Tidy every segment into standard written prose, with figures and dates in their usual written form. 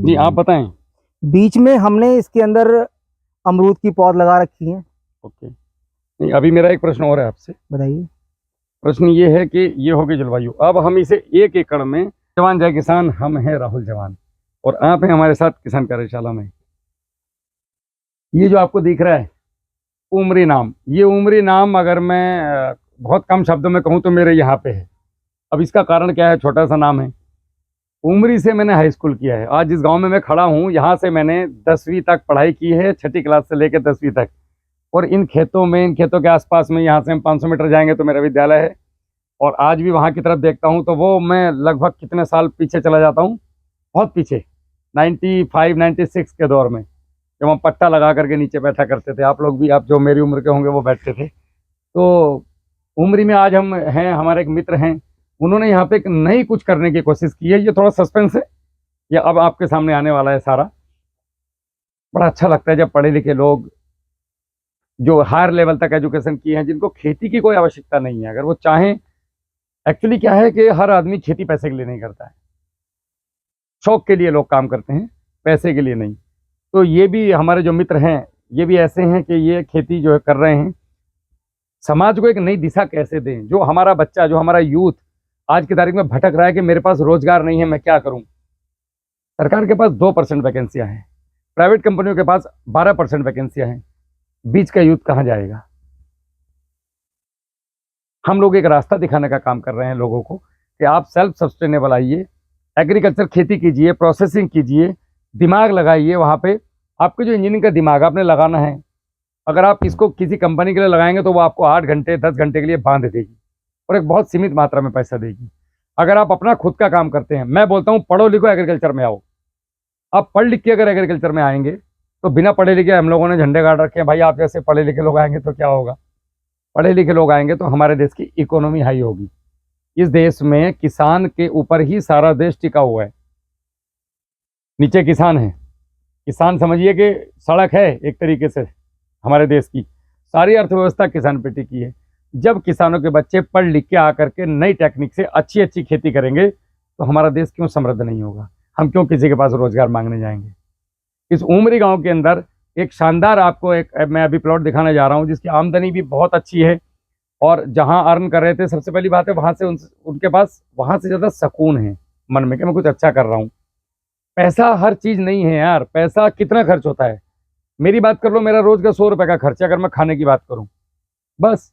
जी आप बताएं। बीच में हमने इसके अंदर अमरूद की पौध लगा रखी है। ओके, नहीं अभी मेरा एक प्रश्न और है आपसे। बताइए। प्रश्न ये है कि ये होगी जलवायु, अब हम इसे 1 एकड़ में, जवान जय किसान, हम हैं राहुल जवान और आप हैं हमारे साथ किसान कार्यशाला में। ये जो आपको दिख रहा है उमरी नाम, ये उमरी नाम अगर मैं बहुत कम शब्दों में कहूँ तो मेरे यहाँ पे है। अब इसका कारण क्या है? छोटा सा नाम है। उमरी से मैंने हाई स्कूल किया है। आज जिस गांव में मैं खड़ा हूँ यहाँ से मैंने 10वीं तक पढ़ाई की है, 6ठी क्लास से लेकर 10वीं तक। और इन खेतों में, इन खेतों के आसपास में, यहाँ से हम 500 मीटर जाएंगे तो मेरा विद्यालय है। और आज भी वहाँ की तरफ देखता हूँ तो वो मैं लगभग कितने साल पीछे चला जाता हूँ, बहुत पीछे, 95 96 के दौर में, जब हम पट्टा लगा करके नीचे बैठा करते थे। आप लोग भी, आप जो मेरी उम्र के होंगे वो बैठते थे। तो उम्री में आज हम हैं, हमारे एक मित्र हैं, उन्होंने यहाँ पे एक नई कुछ करने की कोशिश की है। ये थोड़ा सस्पेंस है, ये अब आपके सामने आने वाला है सारा। बड़ा अच्छा लगता है जब पढ़े लिखे लोग जो हायर लेवल तक एजुकेशन किए हैं, जिनको खेती की कोई आवश्यकता नहीं है, अगर वो चाहें। एक्चुअली क्या है कि हर आदमी खेती पैसे के लिए नहीं करता है, शौक के लिए लोग काम करते हैं, पैसे के लिए नहीं। तो ये भी हमारे जो मित्र हैं, ये भी ऐसे हैं कि ये खेती जो है कर रहे हैं। समाज को एक नई दिशा कैसे दें? जो हमारा बच्चा, जो हमारा यूथ आज की तारीख में भटक रहा है कि मेरे पास रोजगार नहीं है, मैं क्या करूं। सरकार के पास 2% वैकेंसियां हैं, प्राइवेट कंपनियों के पास 12% वैकेंसियां हैं। बीच का यूथ कहां जाएगा? हम लोग एक रास्ता दिखाने का काम कर रहे हैं लोगों को कि आप सेल्फ सस्टेनेबल आइए, एग्रीकल्चर खेती कीजिए, प्रोसेसिंग कीजिए, दिमाग लगाइए। वहाँ पे आपको जो इंजीनियरिंग का दिमाग आपने लगाना है, अगर आप इसको किसी कंपनी के लिए लगाएंगे तो वो आपको 8 घंटे 10 घंटे के लिए बांध देगी और एक बहुत सीमित मात्रा में पैसा देगी। अगर आप अपना खुद का काम करते हैं, मैं बोलता हूँ पढ़ो लिखो एग्रीकल्चर में आओ। आप पढ़ लिख के अगर एग्रीकल्चर में आएंगे तो बिना पढ़े लिखे, हम लोगों ने झंडे गाड़ रखे हैं भाई, आप जैसे पढ़े लिखे लोग आएंगे तो क्या होगा? पढ़े लिखे लोग आएंगे तो हमारे देश की इकोनॉमी हाई होगी। इस देश में किसान के ऊपर ही सारा देश टिका हुआ है। नीचे किसान है, किसान समझिए कि सड़क है एक तरीके से। हमारे देश की सारी अर्थव्यवस्था किसान पे टिकी है। जब किसानों के बच्चे पढ़ लिख के आकर के नई टेक्निक से अच्छी अच्छी खेती करेंगे तो हमारा देश क्यों समृद्ध नहीं होगा? हम क्यों किसी के पास रोजगार मांगने जाएंगे? इस उमरी गांव के अंदर एक शानदार, आपको एक मैं अभी प्लॉट दिखाने जा रहा हूं जिसकी आमदनी भी बहुत अच्छी है। और जहां अर्न कर रहे थे, सबसे पहली बात है वहां से उनके पास वहां से ज़्यादा सुकून है मन में कि मैं कुछ अच्छा कर रहा हूँ। पैसा हर चीज़ नहीं है यार। पैसा कितना खर्च होता है? मेरी बात कर लो, मेरा रोज का 100 रुपये का खर्चा अगर मैं खाने की बात करूँ, बस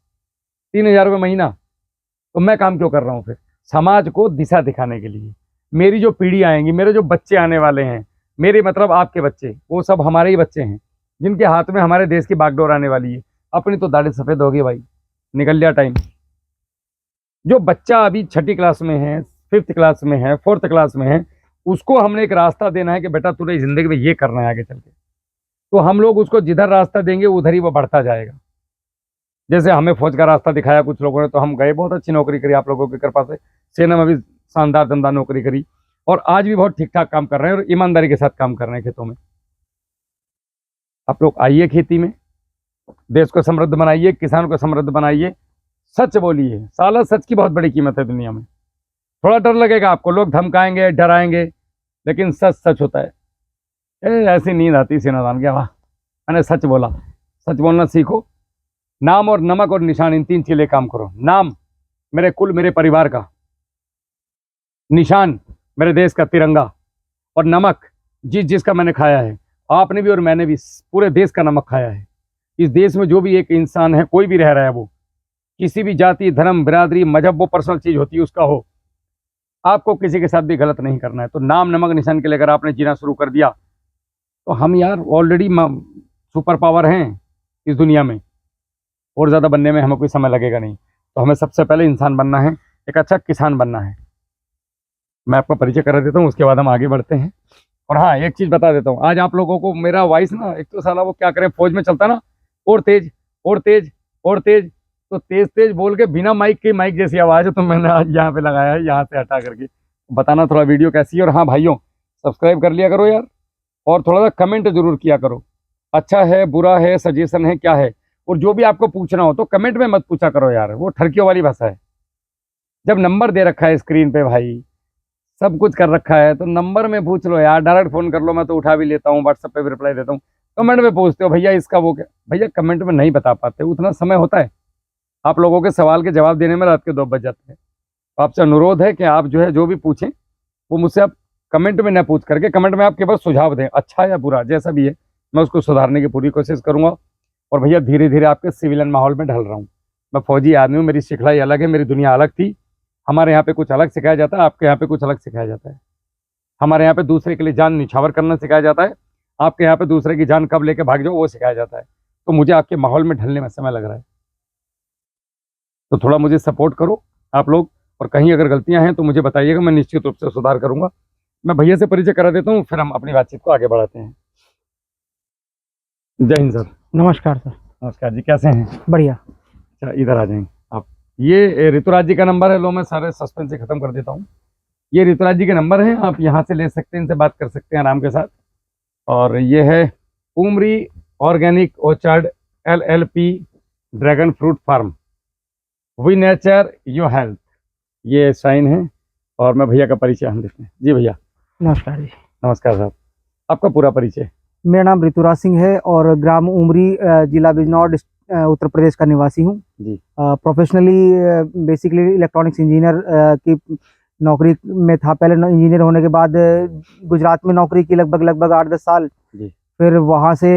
3000 रुपये महीना। तो मैं काम क्यों कर रहा हूँ फिर? समाज को दिशा दिखाने के लिए। मेरी जो पीढ़ी आएंगी, मेरे जो बच्चे आने वाले हैं, मेरे मतलब आपके बच्चे, वो सब हमारे ही बच्चे हैं जिनके हाथ में हमारे देश की बागडोर आने वाली है। अपनी तो दाढ़ी सफ़ेद होगी भाई, निकल लिया टाइम। जो बच्चा अभी 6ठी क्लास में है, 5th क्लास में है, 4th क्लास में है, उसको हमने एक रास्ता देना है कि बेटा तुझे जिंदगी में ये करना है आगे चल के। तो हम लोग उसको जिधर रास्ता देंगे उधर ही वो बढ़ता जाएगा। जैसे हमें फौज का रास्ता दिखाया कुछ लोगों ने, तो हम गए, बहुत अच्छी नौकरी करी आप लोगों की कृपा से। सेना में भी शानदार दमदार नौकरी करी और आज भी बहुत ठीक ठाक काम कर रहे हैं और ईमानदारी के साथ काम कर रहे हैं खेतों में। आप लोग आइए खेती में, देश को समृद्ध बनाइए, किसान को समृद्ध बनाइए। सच बोलिए, साला सच की बहुत बड़ी कीमत है दुनिया में। थोड़ा डर लगेगा आपको, लोग धमकाएंगे, डराएंगे, लेकिन सच सच होता है। ऐसी नींद आती सेनादान के, वाह मैंने सच बोला। सच बोलना सीखो। नाम और नमक और निशान, इन 3 चीजें काम करो। नाम मेरे कुल, मेरे परिवार का, निशान मेरे देश का तिरंगा, और नमक जिस जिसका मैंने खाया है, आपने भी और मैंने भी पूरे देश का नमक खाया है। इस देश में जो भी एक इंसान है, कोई भी रह रहा है, वो किसी भी जाति, धर्म, बिरादरी, मजहब, वो पर्सनल चीज होती है उसका हो, आपको किसी के साथ भी गलत नहीं करना है। तो नाम नमक निशान के लिए अगर आपने जीना शुरू कर दिया तो हम यार ऑलरेडी सुपर पावर हैं इस दुनिया में, और ज़्यादा बनने में हमें कोई समय लगेगा नहीं। तो हमें सबसे पहले इंसान बनना है, एक अच्छा किसान बनना है। मैं आपको परिचय करा देता हूँ, उसके बाद हम आगे बढ़ते हैं। और हाँ, एक चीज़ बता देता हूँ, आज आप लोगों को मेरा वॉइस ना, एक तो साला वो क्या करें, फौज में चलता ना, और तेज और तेज और तेज, तो तेज तेज बोल के बिना माइक की माइक जैसी आवाज़ है, तो मैंने आज यहाँ पे लगाया है, यहाँ से हटा करके बताना थोड़ा वीडियो कैसी है। और हाँ भाइयों, सब्सक्राइब कर लिया करो यार, और थोड़ा सा कमेंट जरूर किया करो, अच्छा है, बुरा है, सजेशन है, क्या है। और जो भी आपको पूछना हो तो कमेंट में मत पूछा करो यार, वो ठरकियों वाली भाषा है। जब नंबर दे रखा है स्क्रीन पे भाई, सब कुछ कर रखा है, तो नंबर में पूछ लो यार, डायरेक्ट फोन कर लो, मैं तो उठा भी लेता हूँ, व्हाट्सएप पे भी रिप्लाई देता हूँ। कमेंट में पूछते हो भैया इसका वो क्या, भैया कमेंट में नहीं बता पाते, उतना समय होता है, आप लोगों के सवाल के जवाब देने में रात के 2 बज जाते हैं। तो आपसे अनुरोध है कि आप जो है जो भी पूछें वो मुझसे आप कमेंट में न पूछ करके, कमेंट में आप केवल सुझाव दें, अच्छा या बुरा जैसा भी है, मैं उसको सुधारने की पूरी कोशिश करूँगा। और भैया धीरे धीरे आपके सिविलियन माहौल में ढल रहा हूँ। मैं फौजी आदमी हूँ, मेरी सिखलाई अलग है, मेरी दुनिया अलग थी। हमारे यहाँ पे कुछ अलग सिखाया जाता है, आपके यहाँ पे कुछ अलग सिखाया जाता है। हमारे यहाँ पे दूसरे के लिए जान निछावर करना सिखाया जाता है, आपके यहाँ पे दूसरे की जान कब लेके भाग जाओ वो सिखाया जाता है। तो मुझे आपके माहौल में ढलने में समय लग रहा है, तो थोड़ा मुझे सपोर्ट करो आप लोग, और कहीं अगर गलतियां हैं तो मुझे बताइएगा, मैं निश्चित रूप से सुधार करूंगा। मैं भैया से परिचय करा देता हूँ, फिर हम अपनी बातचीत को आगे बढ़ाते हैं। जय हिंद सर। नमस्कार सर। नमस्कार जी, कैसे हैं? बढ़िया। अच्छा इधर आ जाएंगे आप। ये ऋतुराज जी का नंबर है, लो मैं सारे सस्पेंस से खत्म कर देता हूँ। ये ऋतुराज जी के नंबर हैं, आप यहाँ से ले सकते हैं, इनसे बात कर सकते हैं आराम के साथ। और ये है Umri organic orchard LLP dragon fruit farm, we nurture your health, ये साइन है। और मैं भैया का परिचय हम देते हैं। जी भैया। नमस्कार जी। नमस्कार साहब, आपका पूरा परिचय? मेरा नाम ऋतुराज सिंह है और ग्राम उमरी, जिला बिजनौर, उत्तर प्रदेश का निवासी हूँ जी। प्रोफेशनली बेसिकली इलेक्ट्रॉनिक्स इंजीनियर की नौकरी में था। पहले इंजीनियर होने के बाद गुजरात में नौकरी की लगभग 8-10 साल जी। फिर वहाँ से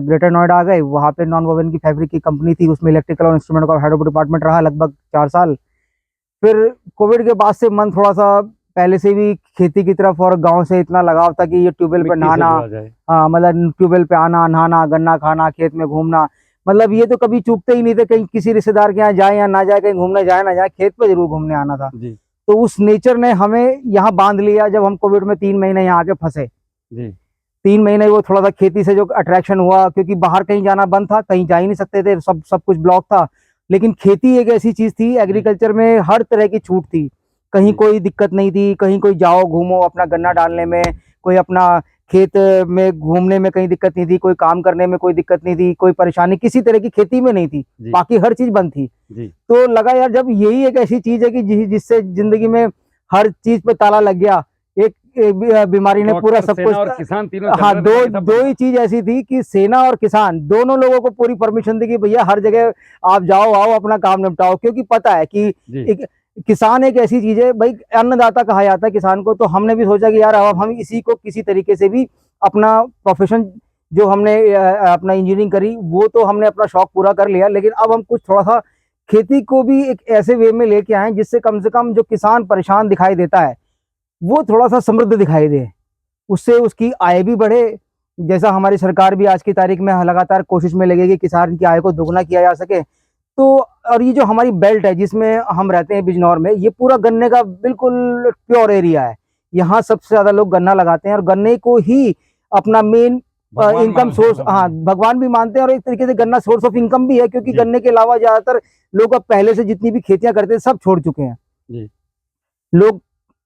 ग्रेटर नोएडा आ गए। वहाँ पे नॉन वोवन की फैब्रिक की कंपनी थी, उसमें इलेक्ट्रिकल और इंस्ट्रूमेंट का हेड ऑफ डिपार्टमेंट रहा लगभग 4 साल। फिर कोविड के बाद से मन थोड़ा सा पहले से भी खेती की तरफ और गांव से इतना लगाव था कि ये ट्यूबवेल पे नहाना, हाँ मतलब ट्यूबवेल पे आना, नहाना, गन्ना खाना, खेत में घूमना, मतलब ये तो कभी चूकते ही नहीं थे। कहीं किसी रिश्तेदार के यहाँ जाए या ना जाए, कहीं घूमने जाए ना जाए, खेत पे जरूर घूमने आना था जी। तो उस नेचर ने हमें यहाँ बांध लिया। जब हम कोविड में 3 महीने यहाँ आके फंसे जी, 3 महीने वो थोड़ा सा खेती से जो अट्रैक्शन हुआ, क्योंकि बाहर कहीं जाना बंद था, कहीं जा ही नहीं सकते थे, सब कुछ ब्लॉक था। लेकिन खेती एक ऐसी चीज थी, एग्रीकल्चर में हर तरह की छूट थी, कहीं कोई दिक्कत नहीं थी, कहीं कोई जाओ घूमो अपना गन्ना डालने में, कोई अपना खेत में घूमने में कहीं दिक्कत नहीं थी, कोई काम करने में कोई दिक्कत नहीं थी, कोई परेशानी किसी तरह की खेती में नहीं थी, बाकी हर चीज बंद थी जी। तो लगा यार जब यही एक ऐसी चीज है कि जिससे जिंदगी में हर चीज पे ताला लग गया, एक बीमारी ने पूरा सब कुछ, और किसान तीनों, हाँ दो ही चीज ऐसी थी कि सेना और किसान दोनों लोगों को पूरी परमिशन दी कि भैया हर जगह आप जाओ, आओ अपना काम निपटाओ, क्योंकि पता है कि किसान एक ऐसी चीज है भाई, अन्नदाता कहा जाता है किसान को। तो हमने भी सोचा कि यार अब हम इसी को किसी तरीके से भी अपना प्रोफेशन, जो हमने अपना इंजीनियरिंग करी वो तो हमने अपना शौक पूरा कर लिया, लेकिन अब हम कुछ थोड़ा सा खेती को भी एक ऐसे वे में लेके आए जिससे कम से कम जो किसान परेशान दिखाई देता है वो थोड़ा सा समृद्ध दिखाई दे, उससे उसकी आय भी बढ़े। जैसा हमारी सरकार भी आज की तारीख में लगातार कोशिश में लगेगी किसान की आय को दोगुना किया जा सके। तो और ये जो हमारी बेल्ट है जिसमें हम रहते हैं बिजनौर में, ये पूरा गन्ने का बिल्कुल प्योर एरिया है। यहाँ सबसे ज्यादा लोग गन्ना लगाते हैं और गन्ने को ही अपना मेन इनकम सोर्स, हाँ भगवान भी मानते हैं और एक तरीके से गन्ना सोर्स ऑफ इनकम भी है, क्योंकि गन्ने के अलावा ज्यादातर लोग अब पहले से जितनी भी खेतियां करते थे सब छोड़ चुके हैं जी। लोग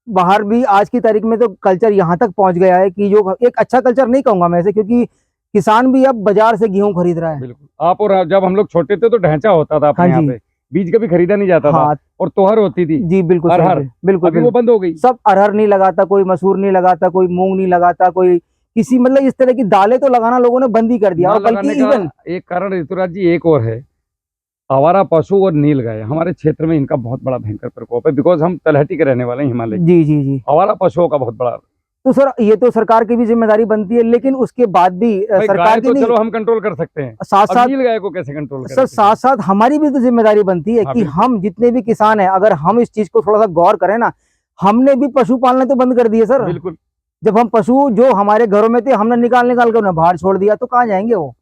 बाहर भी आज की तारीख में तो कल्चर यहाँ तक पहुंच गया है कि जो एक अच्छा कल्चर नहीं कहूंगा मैं ऐसे, क्योंकि किसान भी अब बाजार से गेहूं खरीद रहा है। बिल्कुल। आप और जब हम लोग छोटे थे तो ढैंचा होता था अपने यहाँ पे, बीज कभी खरीदा नहीं जाता था और तोहर होती थी जी। बिल्कुल अरहर, बिल्कुल वो बंद हो गई, सब अरहर नहीं लगाता, कोई मसूर नहीं लगाता, कोई मूंग नहीं लगाता, कोई किसी मतलब इस तरह की दालें तो लगाना लोगों ने बंद ही कर दिया। और बल्कि इवन एक कारण ऋतुराज जी एक और है, आवारा पशु और नीलगाय हमारे क्षेत्र में इनका बहुत बड़ा भयंकर प्रकोप है, बिकॉज हम तलहटी के रहने वाले हैं, हिमालय जी जी जी। आवारा पशुओं का बहुत बड़ा, तो सर ये तो सरकार की भी जिम्मेदारी बनती है, लेकिन उसके बाद भी सरकार की तो चलो हम कंट्रोल कर सकते हैं, साथ साथ नीलगाय को कैसे कंट्रोल करें सर, साथ साथ हमारी भी तो जिम्मेदारी बनती है कि हम जितने भी किसान हैं अगर हम इस चीज को थोड़ा सा गौर करें ना। हमने भी पशु पालने तो बंद कर दिए सर। बिल्कुल। जब हम पशु जो हमारे घरों में थे हमने निकाल कर उन्हें बाहर छोड़ दिया, तो कहाँ जाएंगे वो।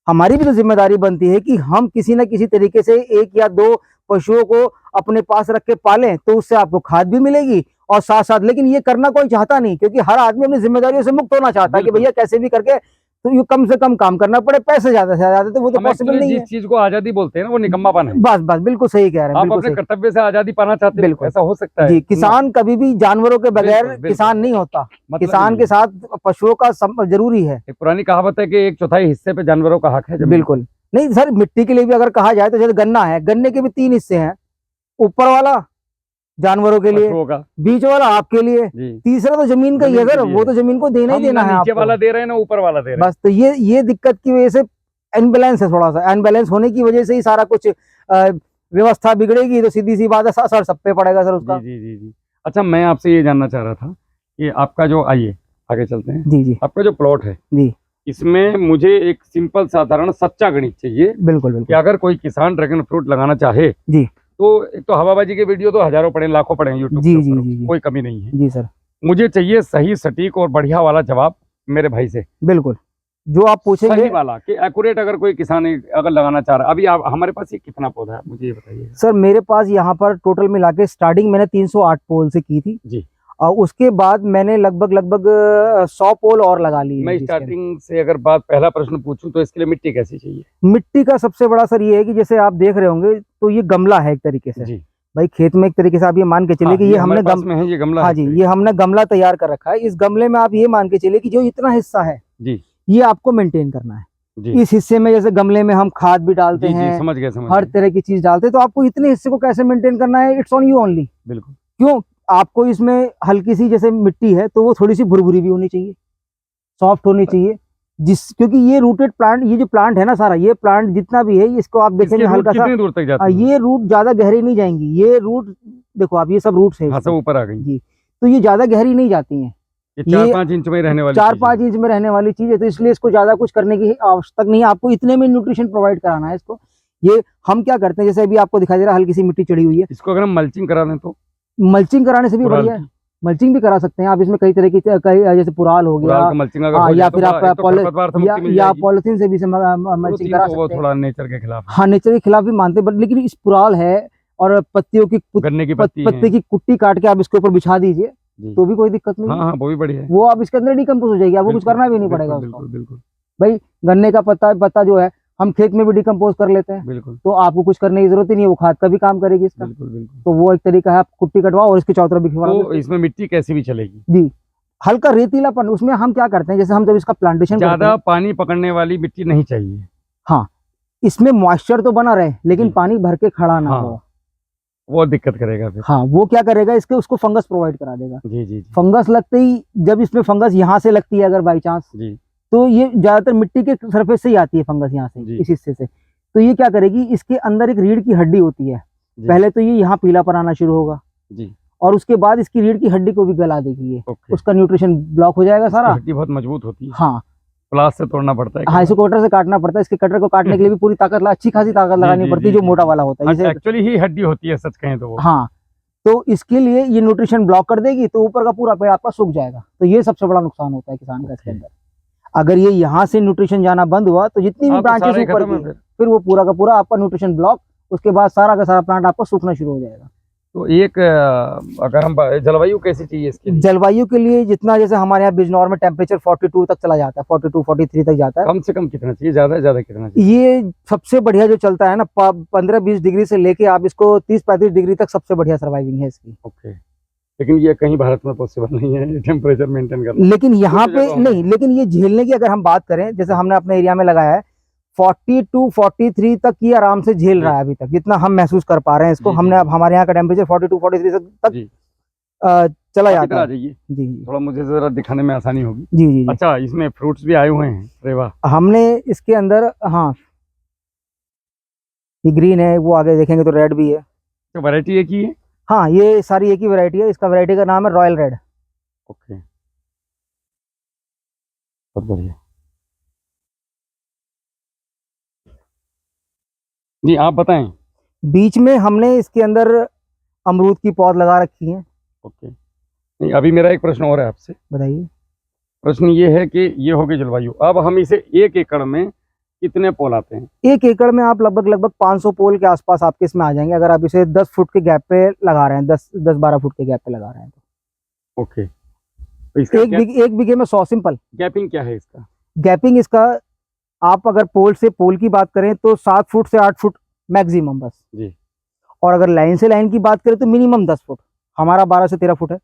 हमारी भी तो जिम्मेदारी बनती है कि हम किसी न किसी तरीके से 1 या 2 पशुओं को अपने पास रख के पालें, तो उससे आपको खाद भी मिलेगी और साथ साथ, लेकिन ये करना कोई चाहता नहीं, क्योंकि हर आदमी अपनी जिम्मेदारियों से मुक्त होना चाहता है कि भैया कैसे भी करके तो ये कम से कम काम करना पड़े, पैसे ज्यादा से ज्यादा, तो वो तो पॉसिबल नहीं है। जिस चीज को आजादी बोलते हैं ना वो निकम्मापन है। बस बस बिल्कुल सही कह रहे हैं, आप अपने कर्तव्य से आजादी पाना चाहते हैं, बिल्कुल ऐसा हो सकता है जी। किसान कभी भी जानवरों के बगैर किसान नहीं होता, किसान के साथ पशुओं का जरूरी है। एक पुरानी कहावत है कि 1/4 हिस्से पे जानवरों का हक है। बिल्कुल नहीं सर, मिट्टी के लिए भी अगर कहा जाए तो जैसे गन्ना है, गन्ने के भी 3 हिस्से हैं, ऊपर वाला जानवरों के लिए, पशुओं का। बीच वाला आपके लिए, जी। तीसरा तो जमीन का ही है जमीन के सर, लिए वो तो जमीन को देना ही हम देना ना है नीचे आपको। वाला दे रहे हैं ना ऊपर वाला दे रहे हैं। बस तो ये दिक्कत की वजह से अनबैलेंस है, थोड़ा सा अनबैलेंस होने की वजह से ही सारा कुछ व्यवस्था बिगड़ेगी, तो सीधी सी बात है सर सब पे पड़ेगा सर उसका। जी जी जी जी। अच्छा, मैं आपसे ये जानना चाह रहा था कि आपका जो, आइए आगे चलते हैं। जी जी आपका जो प्लॉट है जी, इसमें मुझे एक सिंपल साधारण सच्चा गणित चाहिए बिल्कुल कि बिल्कुल अगर कोई किसान ड्रैगन फ्रूट लगाना चाहे जी तो एक तो हवाबाजी के वीडियो तो हजारों पड़े, लाखों पड़े हैं यूट्यूब जी के जी ऊपर, जी जी कोई कमी नहीं है। जी सर, मुझे चाहिए सही सटीक और बढ़िया वाला जवाब मेरे भाई से, बिल्कुल जो आप पूछेंगे सही वाला कि एक्यूरेट। अगर कोई किसान अगर लगाना चाह रहा है, अभी आप हमारे पास ये कितना पौधा है मुझे ये बताइए। सर, मेरे पास यहाँ पर टोटल मिला के स्टार्टिंग मैंने 308 पोल से की थी जी। और उसके बाद मैंने लगभग 100 पोल और लगा लिए मैं हैं जिसके स्टार्टिंग से अगर बात पहला प्रश्न पूछूं तो इसके लिए मिट्टी कैसी चाहिए? मिट्टी का सबसे बड़ा सर ये है कि जैसे आप देख रहे होंगे तो ये गमला है एक तरीके से। जी। भाई खेत में एक तरीके से आप ये मान के चलिए हाँ, कि ये हमने हमारे पास में है, ये गमला हाँ है जी, एक ये हमने गमला तैयार कर रखा है। इस गमले में आप ये मान के चलिए कि जो इतना हिस्सा है जी ये आपको मेंटेन करना है। जी इस हिस्से में जैसे गमले में हम खाद भी डालते जी जी, हैं, समझ गए समझ हर गए। तरह की चीज डालते हैं, तो आपको इतने हिस्से को कैसे मेंटेन करना है, इट्स ऑन यू ओनली। बिल्कुल। क्यों? आपको इसमें हल्की सी जैसे मिट्टी है तो वो थोड़ी सी भुरभुरी भी होनी चाहिए, सॉफ्ट होनी चाहिए, क्योंकि ये रूटेड प्लांट, ये जो प्लांट है ना सारा, ये प्लांट जितना भी है इसको आप इसके देखेंगे रूट हल्का सा, कितनी दूर तक जाती है? ये रूट ज्यादा गहरी नहीं जाएंगी। ये रूट देखो आप, ये सब रूट्स है हाँ, सब इसके। ऊपर आ गई। जी, तो ये ज्यादा गहरी नहीं जाती हैं, ये ये 4-5 इंच में ही रहने वाली 4-5 इंच में रहने वाली चीज है, तो इसलिए इसको ज्यादा कुछ करने की आवश्यकता नहीं है। आपको इतने में न्यूट्रिशन प्रोवाइड कराना है इसको। ये हम क्या करते हैं, जैसे अभी आपको दिखाई दे रहा है हल्की सी मिट्टी चढ़ी हुई है, इसको अगर हम मल्चिंग करा दें तो? मल्चिंग कराने से भी पुराल बढ़िया है, मल्चिंग भी करा सकते हैं आप। इसमें कई तरह की जैसे पुराल हो गया, पुराल का मल्चिंग अगर हाँ, हो या जाए तो फिर आप एक तो खरपतवार से मुक्ति मिल या जाएगी। पॉलिथीन से भी मल्चिंग करा तो वो सकते हैं। थोड़ा नेचर के खिलाफ है। हाँ, नेचर के खिलाफ भी मानते हैं, बट लेकिन इस पुराल है और पत्तियों की गन्ने की पत्ती पत्ते की कुट्टी काट के आप इसके ऊपर बिछा दीजिए जी। तो भी कोई दिक्कत नहीं हाँ है। हाँ, वो भी बढ़िया है। वो आप इसके अंदर डिकम्पोज हो जाएगी, आपको कुछ बिल्कुल, करना भी नहीं पड़ेगा बिल्कुल उसको। बिल्कुल बिल्कुल भाई गन्ने का पत्ता जो है हम खेत में भी डिकम्पोज कर लेते हैं, बिल्कुल तो आपको कुछ करने की जरूरत ही नहीं है, वो खाद का भी काम करेगी इसका। बिल्कुल बिल्कुल। तो वो एक तरीका है, आप कुट्टी कटवाओ और इसके चारों तरफ बिखरा दो। तो इसमें मिट्टी कैसी भी चलेगी? जी, हल्का रेतीलापन, उसमें हम क्या करते हैं, जैसे हम जब इसका प्लांटेशन करते ज्यादा हैं, पानी पकड़ने वाली मिट्टी नहीं चाहिए। हाँ, इसमें मॉइस्चर तो बना रहे लेकिन जी। पानी भर के खड़ा ना हाँ, हो। वो दिक्कत करेगा फिर। हाँ, वो क्या करेगा, इसके उसको फंगस प्रोवाइड करा देगा। जी जी जी फंगस लगते ही, जब इसमें फंगस यहाँ से लगती है अगर बाई चांस, जी तो ये ज्यादातर मिट्टी के सरफेस से ही आती है फंगस, यहाँ से, जी। इस हिस्से से। तो ये क्या करेगी, इसके अंदर एक रीढ़ की हड्डी होती है, जी। पहले तो ये यहाँ पीलापन आना शुरू होगा जी। और उसके बाद इसकी रीढ़ की हड्डी को भी गला देगी ये, ओके। उसका न्यूट्रिशन ब्लॉक हो जाएगा सारा। हड्डी बहुत मजबूत होती है, हाँ प्लास से तोड़ना पड़ता है। हाँ, इसको कटर से काटना पड़ता है। इसके कटर को काटने के लिए भी पूरी ताकत, अच्छी खासी ताकत लगानी जी, पड़ती है, जी, जो जी, मोटा जी। वाला होता है जैसे। एक्चुअली ही हड्डी होती है सच कहें तो वो। हाँ, तो इसके लिए ये न्यूट्रिशन ब्लॉक कर देगी, तो ऊपर का पूरा पेड़ आपका सूख जाएगा। तो ये सबसे बड़ा नुकसान होता है किसान का इसके अंदर। अगर ये यहाँ से न्यूट्रिशन जाना बंद हुआ तो जितनी भी ब्रांचेस ऊपर की, फिर वो पूरा का पूरा आपका न्यूट्रिशन ब्लॉक, उसके बाद सारा का सारा प्लांट आपका सूखना शुरू हो जाएगा। तो एक अगर हम जलवायु कैसी चाहिए इसके लिए? जलवायु के लिए जितना, जैसे हमारे यहाँ बिजनौर में टेम्परेचर 42 तक चला जाता है, 42-43 तक जाता है। कम से कम कितना चाहिए, ज्यादा से ज्यादा कितना चाहिए? ये सबसे बढ़िया जो चलता है ना, 15-20 डिग्री से लेके आप इसको 30-35 डिग्री तक सबसे बढ़िया सर्वाइविंग है इसकी। ओके, लेकिन ये कहीं भारत में पॉसिबल नहीं है टेम्परेचर मेंटेन करना। लेकिन यहाँ कुछ पे जगहों में। नहीं, लेकिन ये झेलने की अगर हम बात करें, जैसे हमने अपने एरिया में लगाया है 42-43 तक ये आराम से झेल रहा है अभी तक, जितना हम महसूस कर पा रहे हैं इसको। जी, हमने जी। अब हमारे यहाँ का टेम्परेचर 42-43 तक जी। चला इधर जाता आ है। जाइए, जी जी थोड़ा मुझे जरा दिखाने में आसानी होगी। जी जी जी। अच्छा, इसमें फ्रूट्स भी आए हुए हैं, अरे वाह। हमने इसके अंदर, हाँ, ये ग्रीन है, वो आगे देखेंगे तो रेड भी है। तो वैरायटी एक ही है? हाँ, ये सारी एक ही वैरायटी है। इसका वैरायटी का नाम है रॉयल रेड। ओके, बहुत बढ़िया जी, आप बताएं। बीच में हमने इसके अंदर अमरूद की पौध लगा रखी है। ओके, नहीं अभी मेरा एक प्रश्न और है आपसे। बताइए। प्रश्न ये है कि ये हो गई जलवायु, अब हम इसे 1 एकड़ में कितने पोल आते हैं? 1 एकड़ में आप लगभग 500 पोल के आसपास आपके इसमें आ जाएंगे, अगर आप इसे 10 फुट के गैप पे लगा रहे हैं, 10-12 फुट के गैप पे लगा रहे हैं तो। ओके, तो इसका एक बीघे में 100, सिंपल। गैपिंग क्या है इसका? गैपिंग इसका, आप अगर पोल से पोल की बात करें तो 7 फुट से 8 फुट मैक्सिमम बस जी। और अगर लाइन से लाइन की बात करें तो मिनिमम 10 फुट। हमारा 12 से 13 फुट है।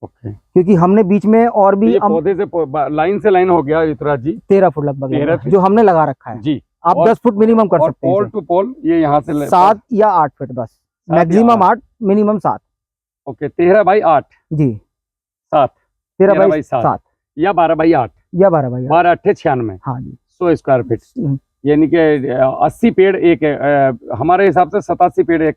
ओके, क्योंकि हमने बीच में और तो भी ये पौधे से लाइन से लाइन हो गया युतराज जी 13 फुट लगभग 13 फीट जो हमने लगा रखा है जी। आप और 10 फुट मिनिमम कर और सकते हैं पोल टू पोल ये यहाँ से 7 या 8 फीट बस, 7 या मैक्सिमम 8 मिनिमम 7। ओके, 13/8 जी, 7, 13/7 या 12/8, या 12/8। 12 8 96, हाँ जी। 100 स्क्वायर फीट, हम्म, यानी कि 80 पेड़ एक है, हमारे हिसाब से 87 पेड़ एक,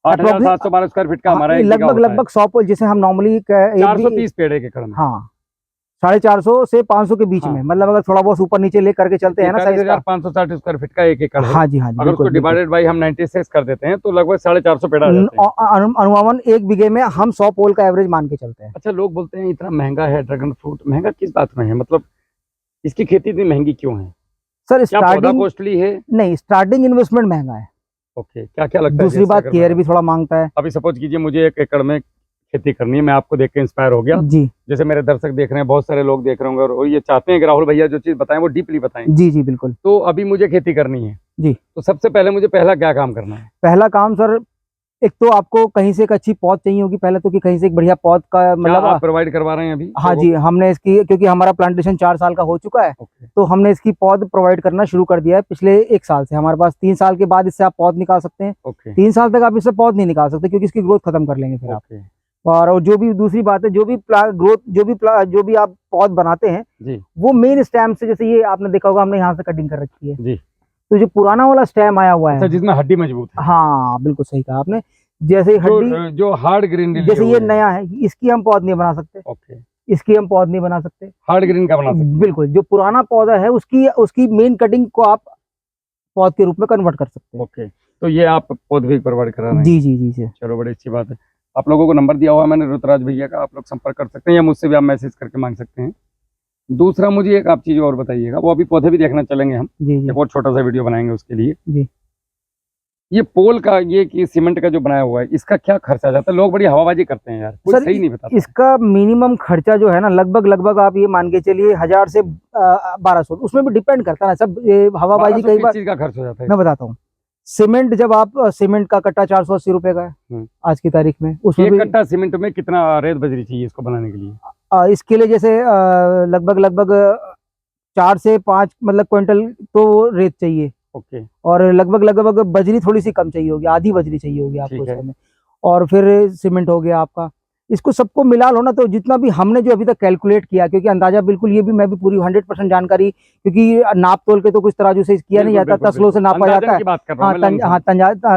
8,712 स्क्वायर फीट का हाँ, हमारा ये एक बीघा लगभग होता है। लगभग 100 पोल, जैसे हम नॉर्मली 430 पेड़ एक एकड़ में। हाँ, 450 से 500 के बीच हाँ। में, मतलब अगर थोड़ा बहुत ऊपर नीचे ले करके चलते हैं ना साइज का। 41,560 स्क्वायर फीट का एक एकड़ है। हाँ जी, हाँ जी, अगर उसको बिल्कुल बिल्कुल। डिवाइडेड बाई हम 96 कर देते हैं तो लगभग 450 पेड़ आ जाते हैं। अनुमावन एक बीघे में हम 100 पोल का एवरेज मान के चलते हैं। अच्छा, लोग बोलते हैं इतना महंगा है ड्रैगन फ्रूट, महंगा किस बात में है, मतलब इसकी खेती इतनी महंगी क्यों है? सर क्या पौधा स्टार्टिंग, कॉस्टली है? नहीं, स्टार्टिंग इन्वेस्टमेंट महंगा है। ओके, क्या क्या लगता है? दूसरी बात केयर भी थोड़ा मांगता है। अभी सपोज कीजिए मुझे 1 एकड़ में खेती करनी है, मैं आपको देख के इंस्पायर हो गया, जी जैसे मेरे दर्शक देख रहे हैं, बहुत सारे लोग देख रहे होंगे और ये चाहते हैं कि राहुल भैया जो चीज बताएं वो डीपली बताएं। जी जी बिल्कुल। तो अभी मुझे खेती करनी है जी, तो सबसे पहले मुझे पहला क्या काम करना है? पहला काम सर, एक तो आपको कहीं से एक अच्छी पौध चाहिए होगी पहले तो, कि कहीं से एक बढ़िया पौध का क्या मतलब आप प्रोवाइड करवा रहे हैं अभी? हाँ जी, हमने इसकी, क्योंकि हमारा प्लांटेशन 4 साल का हो चुका है, ओके, तो हमने इसकी पौध प्रोवाइड करना शुरू कर दिया है पिछले 1 साल से। हमारे पास 3 साल के बाद इससे आप पौध निकाल सकते हैं। ओके, 3 साल तक आप इससे पौध नहीं निकाल सकते क्योंकि इसकी ग्रोथ खत्म कर लेंगे फिर आप। ओके और जो भी दूसरी बात है, जो भी ग्रोथ, जो भी आप पौध बनाते हैं जी, वो मेन स्टेम से, जैसे ये आपने देखा होगा हमने यहाँ से कटिंग कर रखी है, जी। तो जो पुराना वाला स्टेम आया हुआ अच्छा, है, जिसमें हड्डी मजबूत है। हाँ बिल्कुल सही कहा आपने, जैसे हड्डी, जो हार्ड ग्रीन, जैसे ये नया है, इसकी हम पौध नहीं बना सकते, ओके, इसकी हम पौध नहीं बना सकते। हार्ड ग्रीन का बना सकते हैं। बिल्कुल, जो पुराना पौधा है उसकी उसकी मेन कटिंग को आप पौध के रूप में कन्वर्ट कर सकते हैं। ओके, तो ये आप पौध भी प्रोवाइड करा रहे हैं? जी जी जी जी। चलो, बड़ी अच्छी बात है। आप लोगों को नंबर दिया हुआ है मैंने ऋतुराज भैया का, आप लोग संपर्क कर सकते हैं या मुझसे भी आप मैसेज करके मांग सकते हैं। दूसरा मुझे एक आप चीज़ और बताइएगा, वो अभी पौधे भी देखना चलेंगे हम, जी जी एक और छोटा सा वीडियो बनाएंगे उसके लिए। जी। ये पोल का, ये कि सीमेंट का जो बनाया हुआ है, इसका क्या खर्चा आ जाता है? लोग बड़ी हवाबाजी करते हैं यार, कोई सर, सही नहीं बताता। इसका मिनिमम खर्चा जो है ना, लगभग लगभग आप ये मान के चलिए 1000 से 1200, उसमें भी डिपेंड करता है ना सब, ये हवाबाजी 1200 कई किस बार। चीज का खर्च हो जाता है? मैं बताता हूँ, सीमेंट, जब आप सीमेंट का कट्टा 480 रुपए का है आज की तारीख में, उसमें एक भी कट्टा सीमेंट में कितना रेत बजरी चाहिए इसको बनाने के लिए? इसके लिए जैसे लगभग लगभग 4 से 5 मतलब क्विंटल तो रेत चाहिए, ओके, और लगभग लगभग बजरी थोड़ी सी कम चाहिए होगी, आधी बजरी चाहिए होगी आपको ठीक है। उसमें, और फिर सीमेंट हो गया आपका। इसको सबको मिला लो ना, तो जितना भी हमने जो अभी तक कैलकुलेट किया, क्योंकि अंदाजा बिल्कुल ये भी मैं भी पूरी 100% जानकारी, क्योंकि नाप तोल के तो कुछ तराजू से किया नहीं जाता, तसलों से नापा जाता है। की बात कर रहा हाँ हूं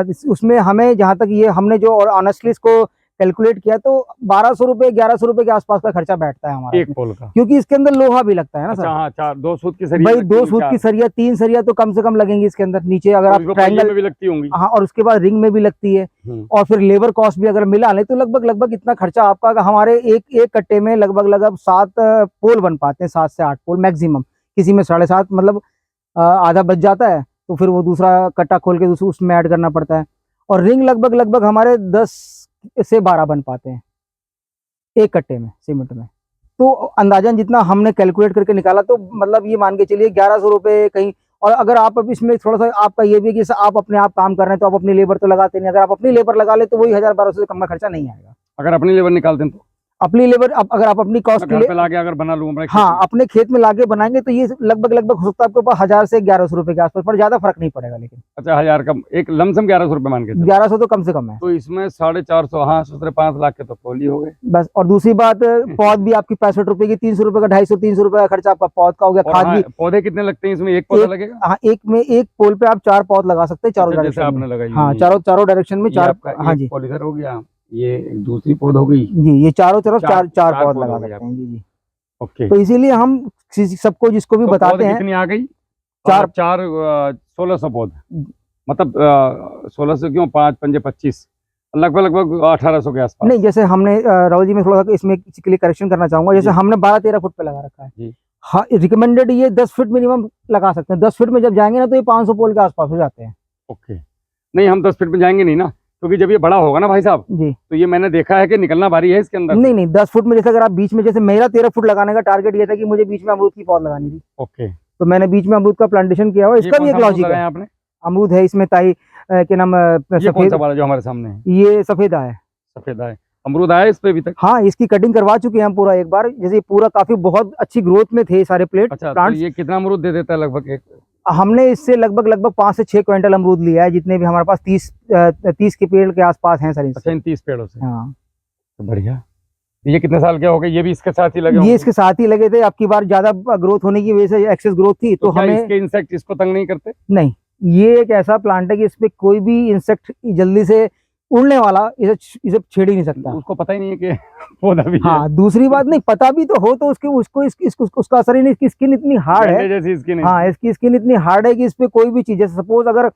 मैं, उसमें हमें जहाँ तक ये हमने जो और ऑनेस्टली इसको कैलकुलेट किया, तो 1200 रुपए 1100 रुपए के आसपास का खर्चा बैठता है हमारा एक इसमें, पोल का। क्योंकि इसके अंदर लोहा भी लगता है ना अच्छा, सर। हाँ, 2 सूत की सरिया भाई लगती 2 होंगी, सूत की 4 सरिया, 3 सरिया तो कम से कम लगेंगी इसके अंदर नीचे, अगर और आप इसमें पहिए ट्रायंगल में भी लगती होंगी। हाँ, और उसके बाद रिंग में भी लगती है, और फिर लेबर कॉस्ट भी अगर मिला ले तो लगभग लगभग इतना खर्चा आपका, हमारे एक कट्टे में लगभग लगभग 7 पोल बन पाते हैं, 7 से 8 पोल मैक्सिमम, किसी में 7.5, मतलब आधा बच जाता है, तो फिर वो दूसरा कट्टा खोल के उसमें ऐड करना पड़ता है। और रिंग लगभग लगभग हमारे 10 से 12 बन पाते हैं एक कट्टे में सीमेंट में। तो अंदाजन जितना हमने कैलकुलेट करके निकाला, तो मतलब ये मान के चलिए 1100 रुपए कहीं। और अगर आप अब इसमें थोड़ा सा आपका ये भी है कि आप अपने आप काम कर रहे हैं, तो आप अपनी लेबर तो लगाते नहीं, अगर आप अपनी लेबर लगा ले तो वही 1000-1200 से कम का खर्चा नहीं आएगा। अगर अपनी लेबर निकालते हैं तो अपनी लेबर, अगर आप अपनी कॉस्ट के घर लिए पे लाके अगर बना लूं, हाँ अपने खेत में लाके बनाएंगे, तो ये लगभग लगभग हो सकता है आपके पास 1000 से 1100 रुपए के आसपास, पर ज्यादा फर्क नहीं पड़ेगा। लेकिन अच्छा, 1000 का एक लमसम 1100 रुपए मान के चलो। 1100 तो कम से कम है। तो इसमें 450, हाँ, 5 लाख के तो पोल ही हो गए बस, और दूसरी बात, पौध भी आपकी 65 रुपए की, 300 रुपए का, 250-300 रुपए का खर्चा आपका पौध का हो गया। और खाद हाँ, भी पौधे कितने लगते हैं इसमें? एक पौधा लगेगा? हाँ, एक पोल पे आप 4 पौध लगा सकते हैं, चारों अच्छा, जैसे डायरेक्शन आपने में। लगाई हाँ, हुई है। चारों डायरेक्शन में ये 4। आपका हाँ एक जी पौल इधर हो गया, ये एक दूसरी पौध हो गई जी, ये चारों तरफ चार 4 पौध पौध लगा हो गए सकते हैं जी जी। ओके। तो इसीलिए हम सबको जिसको भी तो बताते पौध हैं, कितनी आ गई? 4 1600 पौध, मतलब 1600 क्यों, 5 पंजे 25, लगभग लगभग 1800 के आसपास। नहीं, जैसे हमने राहुल जी, मैं थोड़ा सा इसमें के लिए करेक्शन करना चाहूंगा, जैसे जी। हमने 12-13 फुट पे लगा रखा है जी। हाँ, रिकमेंडेड ये 10 फीट मिनिमम लगा सकते हैं। 10 फीट में जब जाएंगे ना, तो ये 500 पोल के आसपास हो जाते हैं। ओके, नहीं, हम 10 फीट में जाएंगे नहीं ना, क्योंकि जब ये बड़ा होगा ना भाई साहब, जी, तो ये मैंने देखा है कि निकलना भारी है इसके अंदर। नहीं 10 फुट में, जैसे अगर आप बीच में, जैसे मेरा 13 फुट लगाने का टारगेट ये था कि मुझे बीच में अमरूद की पौध लगानी थी, ओके, तो मैंने बीच में अमरूद का प्लांटेशन किया हुआ। इसका भी एक लॉजिक है। आपने अमरूद है इसमें, ताई के नाम ये कौन सा वाला जो हमारे सामने है? ये सफेदा है। सफेद है, अमरूद आया इस पे अभी तक? हाँ, इसकी कटिंग करवा चुके हैं हम पूरा एक बार, जैसे पूरा काफी बहुत अच्छी ग्रोथ में थे सारे प्लेट। अच्छा, तो ये कितना अमरूद दे देता है लगभग एक? हमने इससे लगभग लगभग 5 से 6 क्विंटल अमरूद लिया है, जितने भी हमारे पास 30 के पेड़ के आसपास हैं सर। अच्छा, इन 30 पेड़ों से? हाँ, तो बढ़िया। ये कितने साल के हो गए? ये भी इसके साथ ही लगे ये होंगे? इसके साथ ही लगे थे। अब की बार ज्यादा ग्रोथ होने की वजह से एक्सेस ग्रोथ थी, तो क्या हमें इसके इंसेक्ट इसको तंग नहीं करते? नहीं, ये एक ऐसा प्लांट है कि इसपे कोई भी इंसेक्ट जल्दी से उड़ने वाला इसे इसे छेड़ ही नहीं सकता। उसको पता ही नहीं है कि पौधा भी है। हाँ, दूसरी बात, नहीं पता भी तो हो तो उसके उसको उसका असर ही नहीं। इसकी स्किन इतनी हार्ड गंडे है। जैसी स्किन है। हाँ, इसकी स्किन इतनी हार्ड है कि इस पे कोई भी चीज है, सपोज अगर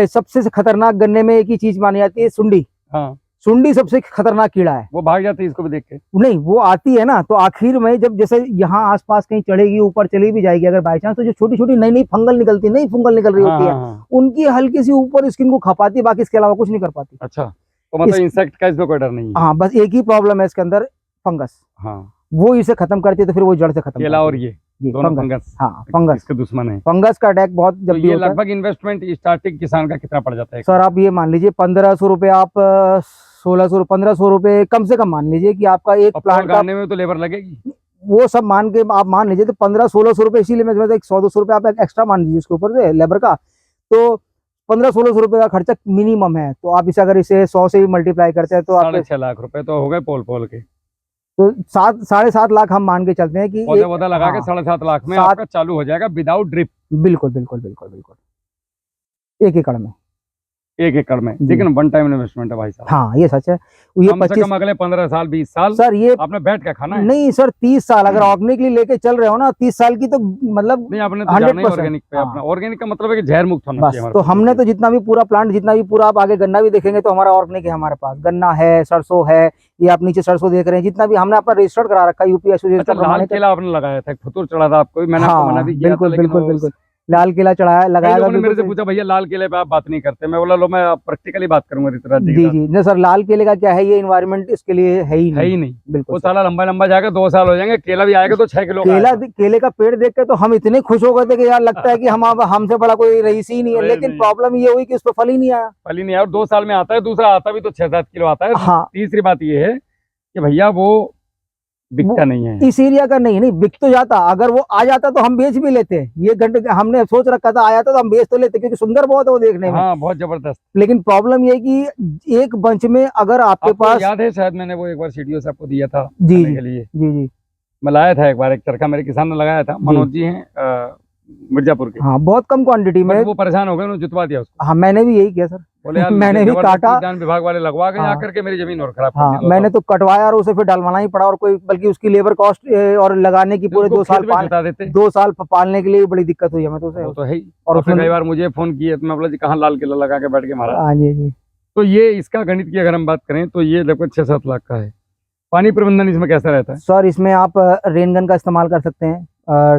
सबसे खतरनाक गन्ने में एक ही चीज मानी जाती है, सुंडी। हाँ, सुंडी सबसे खतरनाक कीड़ा है। वो भाग जाती है इसको भी देख के। नहीं, वो आती है ना, तो आखिर में जब जैसे यहाँ आसपास कहीं चढ़ेगी, ऊपर चली भी जाएगी अगर बाई चांस, तो जो छोटी छोटी नई नई फंगल निकलती, नई फंगल निकल रही होती है, उनकी हल्की सी ऊपर स्किन को खपाती है, बाकी इसके अलावा कुछ नहीं कर पाती। अच्छा, तो मतलब इंसेक्ट का इसमें कोई डर नहीं है। हाँ, बस एक ही प्रॉब्लम है इसके अंदर, फंगस। हाँ, वो इसे खत्म करती है, तो फिर वो जड़ से खत्म केला और करती है। ये दोनों फंगस। हाँ, फंगस इसके दुश्मन है। फंगस का अटैक बहुत जब तो भी ये होता है। लगभग इन्वेस्टमेंट स्टार्टिंग किसान का कितना पड़ जाता है? सर आप ये मान लीजिए 1500 रुपये, आप 1600 1500 रुपये कम से कम मान लीजिए कि आपका एक प्लांट का, में तो लेबर लगेगी, वो सब मान के आप मान लीजिए तो 1500-1600 रुपये, इसीलिए मैं 100-200 रुपये आप एक्स्ट्रा मान लीजिए उसके ऊपर से लेबर का, तो 1500-1600 रुपये का खर्चा मिनिमम है। तो आप इसे अगर इसे 100 से भी मल्टीप्लाई करते हैं तो आप 6.5 लाख रुपए तो हो गए पोल के। तो 7-7.5 लाख हम मान के चलते हैं कि पौधा लगा के 7.5 लाख में आपका चालू हो जाएगा विदाउट ड्रिप। बिल्कुल बिल्कुल बिल्कुल बिल्कुल, 1 एकड़ में। 1 एकड़ में, लेकिन वन टाइम इन्वेस्टमेंट है भाई साहब। हाँ, ये सच है। ये कम से कम अगले 15 साल 20 साल सर, ये आपने बैठ के खाना है। नहीं सर, 30 साल अगर ऑर्गेनिकली लेके चल रहे हो ना, 30 साल की तो मतलब नहीं, आपने तो जाना ही ऑर्गेनिक पे। अपना ऑर्गेनिक का मतलब है कि जहर मुक्त होना चाहिए। तो हमने तो जितना भी पूरा प्लांट, जितना भी पूरा, आप आगे गन्ना भी देखेंगे तो हमारा ऑर्गेनिक है। हमारे पास गन्ना है, सरसों है, ये आप नीचे सरसों देख रहे हैं, जितना भी हमने अपना रजिस्टर्ड करा रखा है यूपी एसोसिएशन। लाल केला आपने लगाया था, फतूर चढ़ा था आपको, मैंने आपको मना भी किया था, बिल्कुल बिल्कुल बिल्कुल, लाल केला चढ़ाया लगाया था। मेरे से पूछा भैया लाल केले पे आप बात नहीं करते, मैं बोला लो मैं प्रैक्टिकली बात करूंगा ऋतुराज जी। जी जी, नहीं सर, लाल केले का क्या है, ये इन्वायरमेंट इसके लिए है ही नहीं। बिल्कुल, वो साला लंबा लंबा जाएगा, 2 साल हो जाएंगे, केला भी आएगा तो 6 किलो केले का पेड़ देख के तो हम इतने खुश हो गए थे कि यार लगता है कि हम हमसे बड़ा कोई रईस ही नहीं है। लेकिन प्रॉब्लम ये हुई कि उस पर फल ही नहीं आया। और 2 साल में आता है, दूसरा आता भी तो 6-7 किलो आता है। हाँ, तीसरी बात ये है कि भैया वो बिकता नहीं है, इस एरिया का नहीं बिक तो जाता, अगर वो आ जाता तो हम बेच भी लेते। ये घंटे हमने सोच रखा था, आया था तो हम बेच तो लेते, क्योंकि सुंदर बहुत है वो देखने में। हाँ, बहुत जबरदस्त। लेकिन प्रॉब्लम ये कि एक बंच में अगर आपके पास, याद है शायद मैंने वो एक बार सीडीओ से आपको दिया था जी के लिए। जी जी, मैं लाया था एक बार, एक चरखा मेरे किसान ने लगाया था, मनोज जी हैं मिर्जापुर के। हाँ, बहुत कम क्वांटिटी में। वो परेशान हो गए, उन्होंने जुतवा दिया उसको। हाँ, मैंने भी यही किया सर। बोले यार मैंने भी काटा, उद्यान विभाग वाले लगवा गए आकर के मेरी जमीन और खराब कर दी। हाँ, मैंने तो कटवाया और उसे फिर डलवाना ही पड़ा, और कोई बल्कि उसकी लेबर कॉस्ट और लगाने की पूरे 2 साल 2 साल पालने के लिए बड़ी दिक्कत हुई हमें तो उसे। तो है। और उसने कई बार मुझे फोन किए तो मैं बोला जी कहाँ लाल किला लगा के बैठ के मारा। हाँ जी जी। तो ये इसका गणित की अगर हम बात करें तो ये लगभग 6-7 लाख का है। पानी प्रबंधन इसमें कैसा रहता है? सर, इसमें आप रेन गन का इस्तेमाल कर सकते हैं,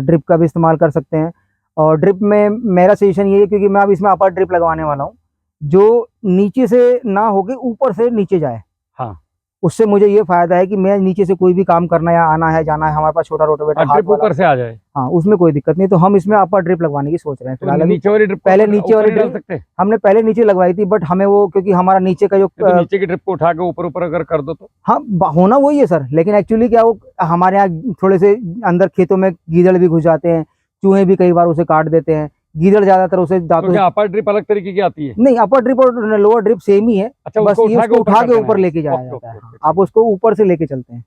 ड्रिप का भी इस्तेमाल कर सकते हैं। और ड्रिप में मेरा सजेशन ये है, क्योंकि मैं अब इसमें अपर ड्रिप लगवाने वाला हूँ, जो नीचे से ना होके ऊपर से नीचे जाए। हाँ, उससे मुझे ये फायदा है कि मैं नीचे से कोई भी काम करना या आना है जाना है, हमारे पास छोटा रोटावेटर ड्रिप ऊपर से आ जाए, हाँ, उसमें कोई दिक्कत नहीं। तो हम इसमें अपर ड्रिप लगवाने की सोच रहे हैं फिलहाल। नीचे वाली ड्रिप पहले नीचे वाली ड्रिप हमने पहले नीचे लगवाई थी, बट हमें वो, क्योंकि हमारा नीचे का जो नीचे की ड्रिप को उठा के ऊपर अगर कर दो तो हाँ, होना वही है सर। लेकिन एक्चुअली क्या, वो हमारे यहाँ थोड़े से अंदर खेतों में गीदड़ भी घुस जाते हैं, चूहे भी कई बार उसे काट देते हैं। गीदड़ ज्यादातर उसे तो क्या अपर ड्रिप अलग तरीके की आती है? नहीं, अपर ड्रिप और लोअर ड्रिप सेम ही है। अच्छा, बस ये उसको उठा के ऊपर लेके जाया जाता है। आप उसको ऊपर से लेके चलते हैं।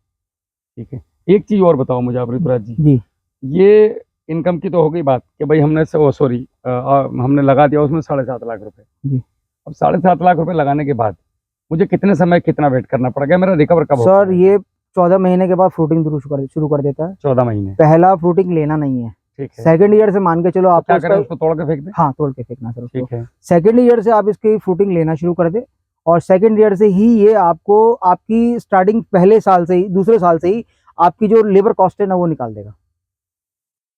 ठीक है। एक चीज और बताओ मुझे आप ऋतुराज जी, ये इनकम की तो हो गई बात कि भाई हमने हमने लगा दिया उसमें 7.5 लाख रुपए। अब 7.5 लाख रुपए लगाने के बाद मुझे कितने समय कितना वेट करना पड़ेगा? मेरा रिकवर कब होगा? सर, ये 14 महीने के बाद फ्रूटिंग शुरू कर देता है। 14 महीने पहला फ्रूटिंग लेना नहीं है। ठीक है। सेकंड ईयर से मान के चलो आप क्या करें, उसको तोड़ के फेंक दें? हाँ, तोड़ के फेंकना सर। ठीक है। सेकंड ईयर से आप इसकी फ्रूटिंग लेना शुरू कर दे, और सेकंड ईयर से ही ये आपको आपकी स्टार्टिंग पहले साल से ही, दूसरे साल से ही आपकी जो लेबर कॉस्ट है ना वो निकाल देगा।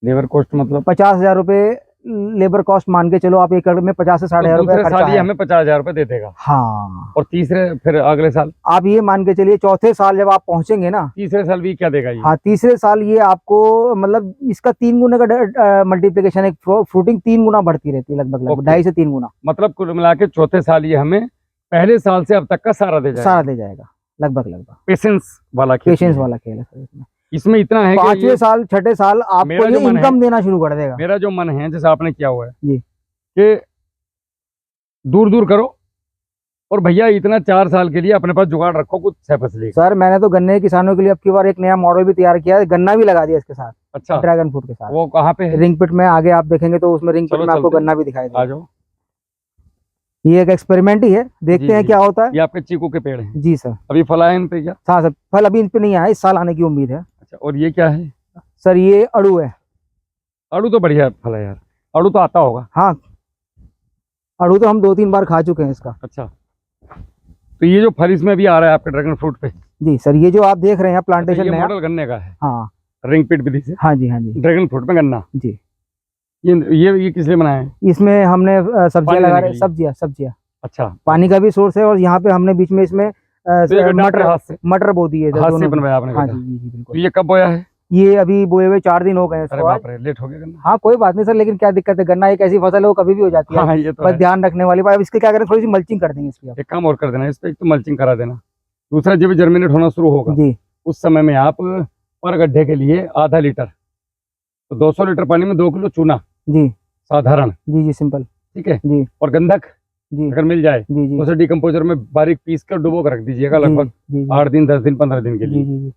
लेबर कॉस्ट मतलब 50,000 रुपए लेबर कॉस्ट मान के चलो आप, एकड़ में 50 से 60,000 रुपए खर्चा है। हमें 50,000 रुपए दे देगा। हाँ, और तीसरे फिर अगले साल आप ये मान के चलिए, चौथे साल जब आप पहुंचेंगे ना, तीसरे साल भी क्या देगा ये? हाँ, तीसरे साल ये आपको मतलब इसका 3 गुना का मल्टीप्लिकेशन, एक फ्रूटिंग 3 गुना बढ़ती रहती है, लगभग 2.5 से 3 गुना। मतलब कुल मिला के चौथे साल ये हमें पहले साल से अब तक का सारा दे जाएगा। लगभग पेशेंस वाला खेल है सर। इसमें इतना है 5वें साल 6ठे साल आपको ये इनकम देना शुरू कर देगा। मेरा जो मन है, जैसे आपने किया हुआ है जी, कि दूर दूर करो और भैया इतना 4 साल के लिए अपने पास जुगाड़ रखो कुछ 6 फसली। सर मैंने तो गन्ने के किसानों के लिए अब की बार एक नया मॉडल भी तैयार किया है, गन्ना भी लगा दिया इसके साथ, अच्छा, ड्रैगन फ्रूट के साथ। वो कहाँ पे है? रिंग पिट में आगे आप देखेंगे तो उसमें रिंग पिट चलो में आपको चलते हैं। गन्ना भी दिखाई आ देगा। जाओ। ये एक एक्सपेरिमेंट ही है, देखते जी, हैं जी। क्या होता है। ये आपके चीकू के पेड़ हैं? जी सर। अभी फल आए इन पे क्या? हाँ सर, फल अभी इन पे नहीं आया, इस साल आने की उम्मीद है। अच्छा, और ये क्या है? सर ये अड़ू है। अड़ू तो बढ़िया फल है यार, अड़ू तो आता होगा। हाँ, अड़ू तो हम 2-3 बार खा चुके हैं इसका। अच्छा, तो ये जो फल इसमें भी आ रहा है आपके ड्रैगन फ्रूट पे? जी सर, ये जो आप देख रहे हैं अच्छा, प्लांटेशन ये नया। मॉडल गन्ने का है? हाँ रिंग पिट विधि से हाँ जी, हाँ जी ड्रैगन फ्रूट में गन्ना। जी। ये किस लिए बनाया है? इसमें हमने सब्जियां पानी लगा देने रहे, के लिए? सब्जियां अच्छा, पानी का भी सोर्स है, और यहाँ पे हमने बीच में इसमें तो ये गड्ढा आपने मटर बो दिए थे हाथ से दोनों। बनवाया आपने हाँ गड्ढा? जी जी जी तो बिल्कुल। ये कब बोया है? ये अभी बोए हुए 4 दिन हो गए हैं अरे इसको आज। बाप रे, लेट हो गया गन्ना। हाँ कोई बात नहीं सर, लेकिन क्या दिक्कत है, गन्ना एक ऐसी फसल है वो कभी भी हो जाती है। हाँ, ये तो बस है। ध्यान रखने वाली बात। अब इसके क्या करें, थोड़ी सी मल्चिंग कर देंगे इसकी अब। एक काम और कर देना, इस पे एक तो मल्चिंग करा देना, दूसरा जब जर्मिनेट होना शुरू होगा जी उस समय में आप पर गड्ढे के लिए आधा लीटर, तो 200 लीटर पानी में 2 किलो चूना जी साधारण, जी जी सिंपल। ठीक है, जी और गंधक जी अगर मिल जाए जी जी तो उसे डिकम्पोजर में बारीक पीस कर डुबो कर रख दीजिएगा जी लगभग जी 8 दिन 10 दिन 15 दिन के जी लिए। जी जी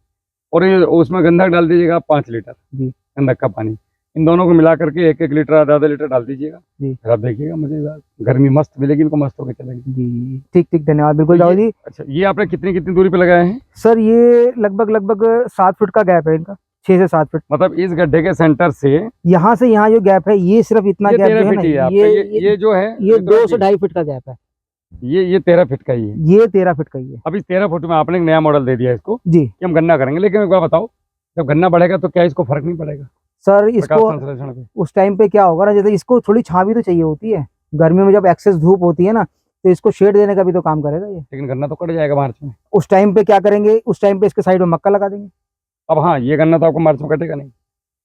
और ये उसमें गंधक डाल दीजिएगा 5 लीटर जी। गंधक का पानी, इन दोनों को मिला करके 1-1 लीटर आधा लीटर डाल दीजिएगा। जी। फिर आप देखिएगा मजेदार गर्मी मस्त मिलेगी, इनको मस्त होकर चलेगी। जी ठीक ठीक, धन्यवाद। बिल्कुल तो दाऊ जी। अच्छा, ये आपने कितनी दूरी पे लगाए हैं? सर ये लगभग 7 फुट का गैप है इनका, 6 से 7 फुट। मतलब इस गड्ढे के सेंटर से यहाँ से यहाँ जो गैप है, ये सिर्फ इतना ये गैप 13 जो है फीट ना, ही है आपका, ये जो है ये 2 से 2.5 फीट का गैप है। ये 13 फीट का ही है। ये 13 फीट का ही है। अभी 13 फुट में आपने एक नया मॉडल दे दिया इसको जी। कि हम गन्ना करेंगे, लेकिन एक बार बताओ, जब गन्ना बढ़ेगा तो क्या इसको फर्क नहीं पड़ेगा सर प्रकाश इसको संश्लेषण पे? उस टाइम पे क्या होगा ना, जैसे इसको थोड़ी छांव भी तो चाहिए होती है, गर्मियों में जब एक्सेस धूप होती है ना, तो इसको शेड देने का भी तो काम करेगा ये। लेकिन गन्ना तो कट जाएगा मार्च में। उस टाइम पे क्या करेंगे, उस टाइम पे इसके साइड में मक्का लगा देंगे। अब हाँ, ये गन्ना तो आपको मार्च में कटेगा नहीं,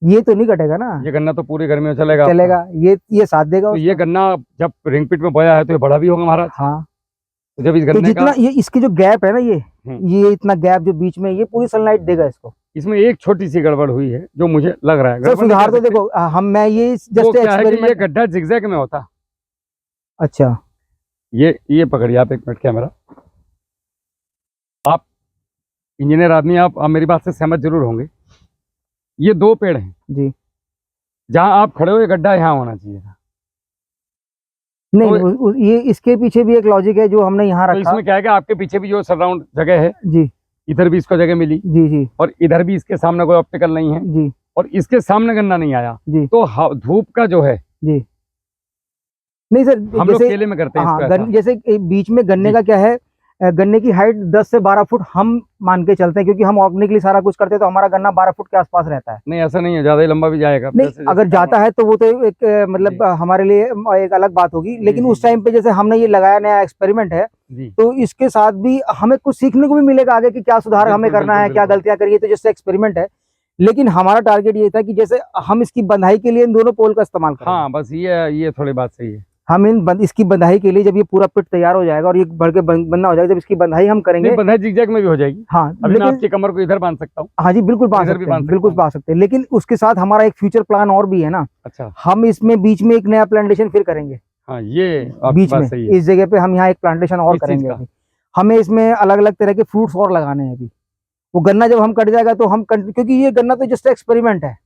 ये तो नहीं कटेगा ना, ये गन्ना तो पूरी गर्मी में चलेगा आपका। चलेगा, ये साथ देगा तो ये उसका। गन्ना जब रिंग पिट में बोया है तो ये बड़ा भी होगा महाराज। हाँ, तो जब इस तो गन्ने जितना का ये इसकी जो गैप है ना, हम्म। ये इतना गैप जो बीच में, ये पूरी सनलाइट देगा इसको। इसमें एक छोटी सी गड़बड़ हुई है जो मुझे लग रहा है। सर गड़बड़ नहीं सुधार कह तो सकते। देखो, मैं ये वो जस्ट क्या है कि ये एक्सपेरिमेंट। गड्ढा जिगजैग में होता। अच्छा ये पकड़िए आप, 1 मिनट कैमरा। आप इंजीनियर आदमी, आप मेरी बात से सहमत जरूर होंगे। ये 2 पेड़ हैं जी। जहां आप खड़े हो, ये गड्ढा यहाँ होना चाहिए था। नहीं तो- नहीं, ये इसके पीछे भी एक लॉजिक है जो हमने यहाँ तो रखा। इसमें क्या है कि आपके पीछे भी जो सराउंड जगह है, जी इधर भी इसको जगह मिली, जी जी और इधर भी इसके सामने कोई ऑप्टिकल नहीं है, जी और इसके सामने गन्ना नहीं आया, जी तो धूप का जो है, जी। नहीं सर, हम लोग जैसे केले में करते हैं हाँ, इसको ऐसा। जैसे बीच में गन्ने जी। का क्या है, गन्ने की हाइट 10 से 12 फुट हम मान के चलते हैं, क्योंकि हम ऑर्गेनिकली सारा कुछ करते हैं, तो हमारा गन्ना 12 फुट के आसपास रहता है। नहीं, ऐसा नहीं है, ज्यादा ही लंबा भी जाएगा। नहीं, जैसे- अगर जैसे जाता है तो वो तो एक मतलब जी। हमारे लिए एक अलग बात होगी, लेकिन जी, उस टाइम पे जैसे हमने ये लगाया, नया एक्सपेरिमेंट है, जी, तो इसके साथ भी हमें कुछ सीखने को भी मिलेगा आगे कि क्या सुधार हमें बिल्कुल, करना है, बिल्कुल, क्या बिल्कुल। गलतियां करिए, तो जैसे एक्सपेरिमेंट है। लेकिन हमारा टारगेट ये था कि जैसे हम इसकी बंधाई के लिए इन दोनों पोल का इस्तेमाल करें। हाँ, बस ये थोड़ी बात सही है। हम इसकी बंधाई के लिए, जब ये पूरा पिट तैयार हो जाएगा और ये बढ़ के बनना हो जाएगा, जब इसकी बंधाई हम करेंगे। नहीं, बंधाई जिगजैग में भी हो जाएगी। हाँ अभी मैं लेकिन आपकी कमर को इधर बांध सकता हूँ। हाँ जी बिल्कुल बांध इधर भी सकते बांध हैं, सकता बिल्कुल हूँ। बांध सकते हैं, लेकिन उसके साथ हमारा एक फ्यूचर प्लान और भी है ना। अच्छा, हम इसमें बीच में एक नया प्लांटेशन फिर करेंगे। हाँ, ये आपकी बीच बात में सही है। इस जगह पे हम यहाँ एक प्लांटेशन और किस चीज करेंगे का? अभी। हमें इसमें अलग अलग तरह के फ्रूट्स और लगाने हैं अभी। वो गन्ना जब हम कट जाएगा तो क्योंकि ये गन्ना तो जस्ट एक्सपेरिमेंट है,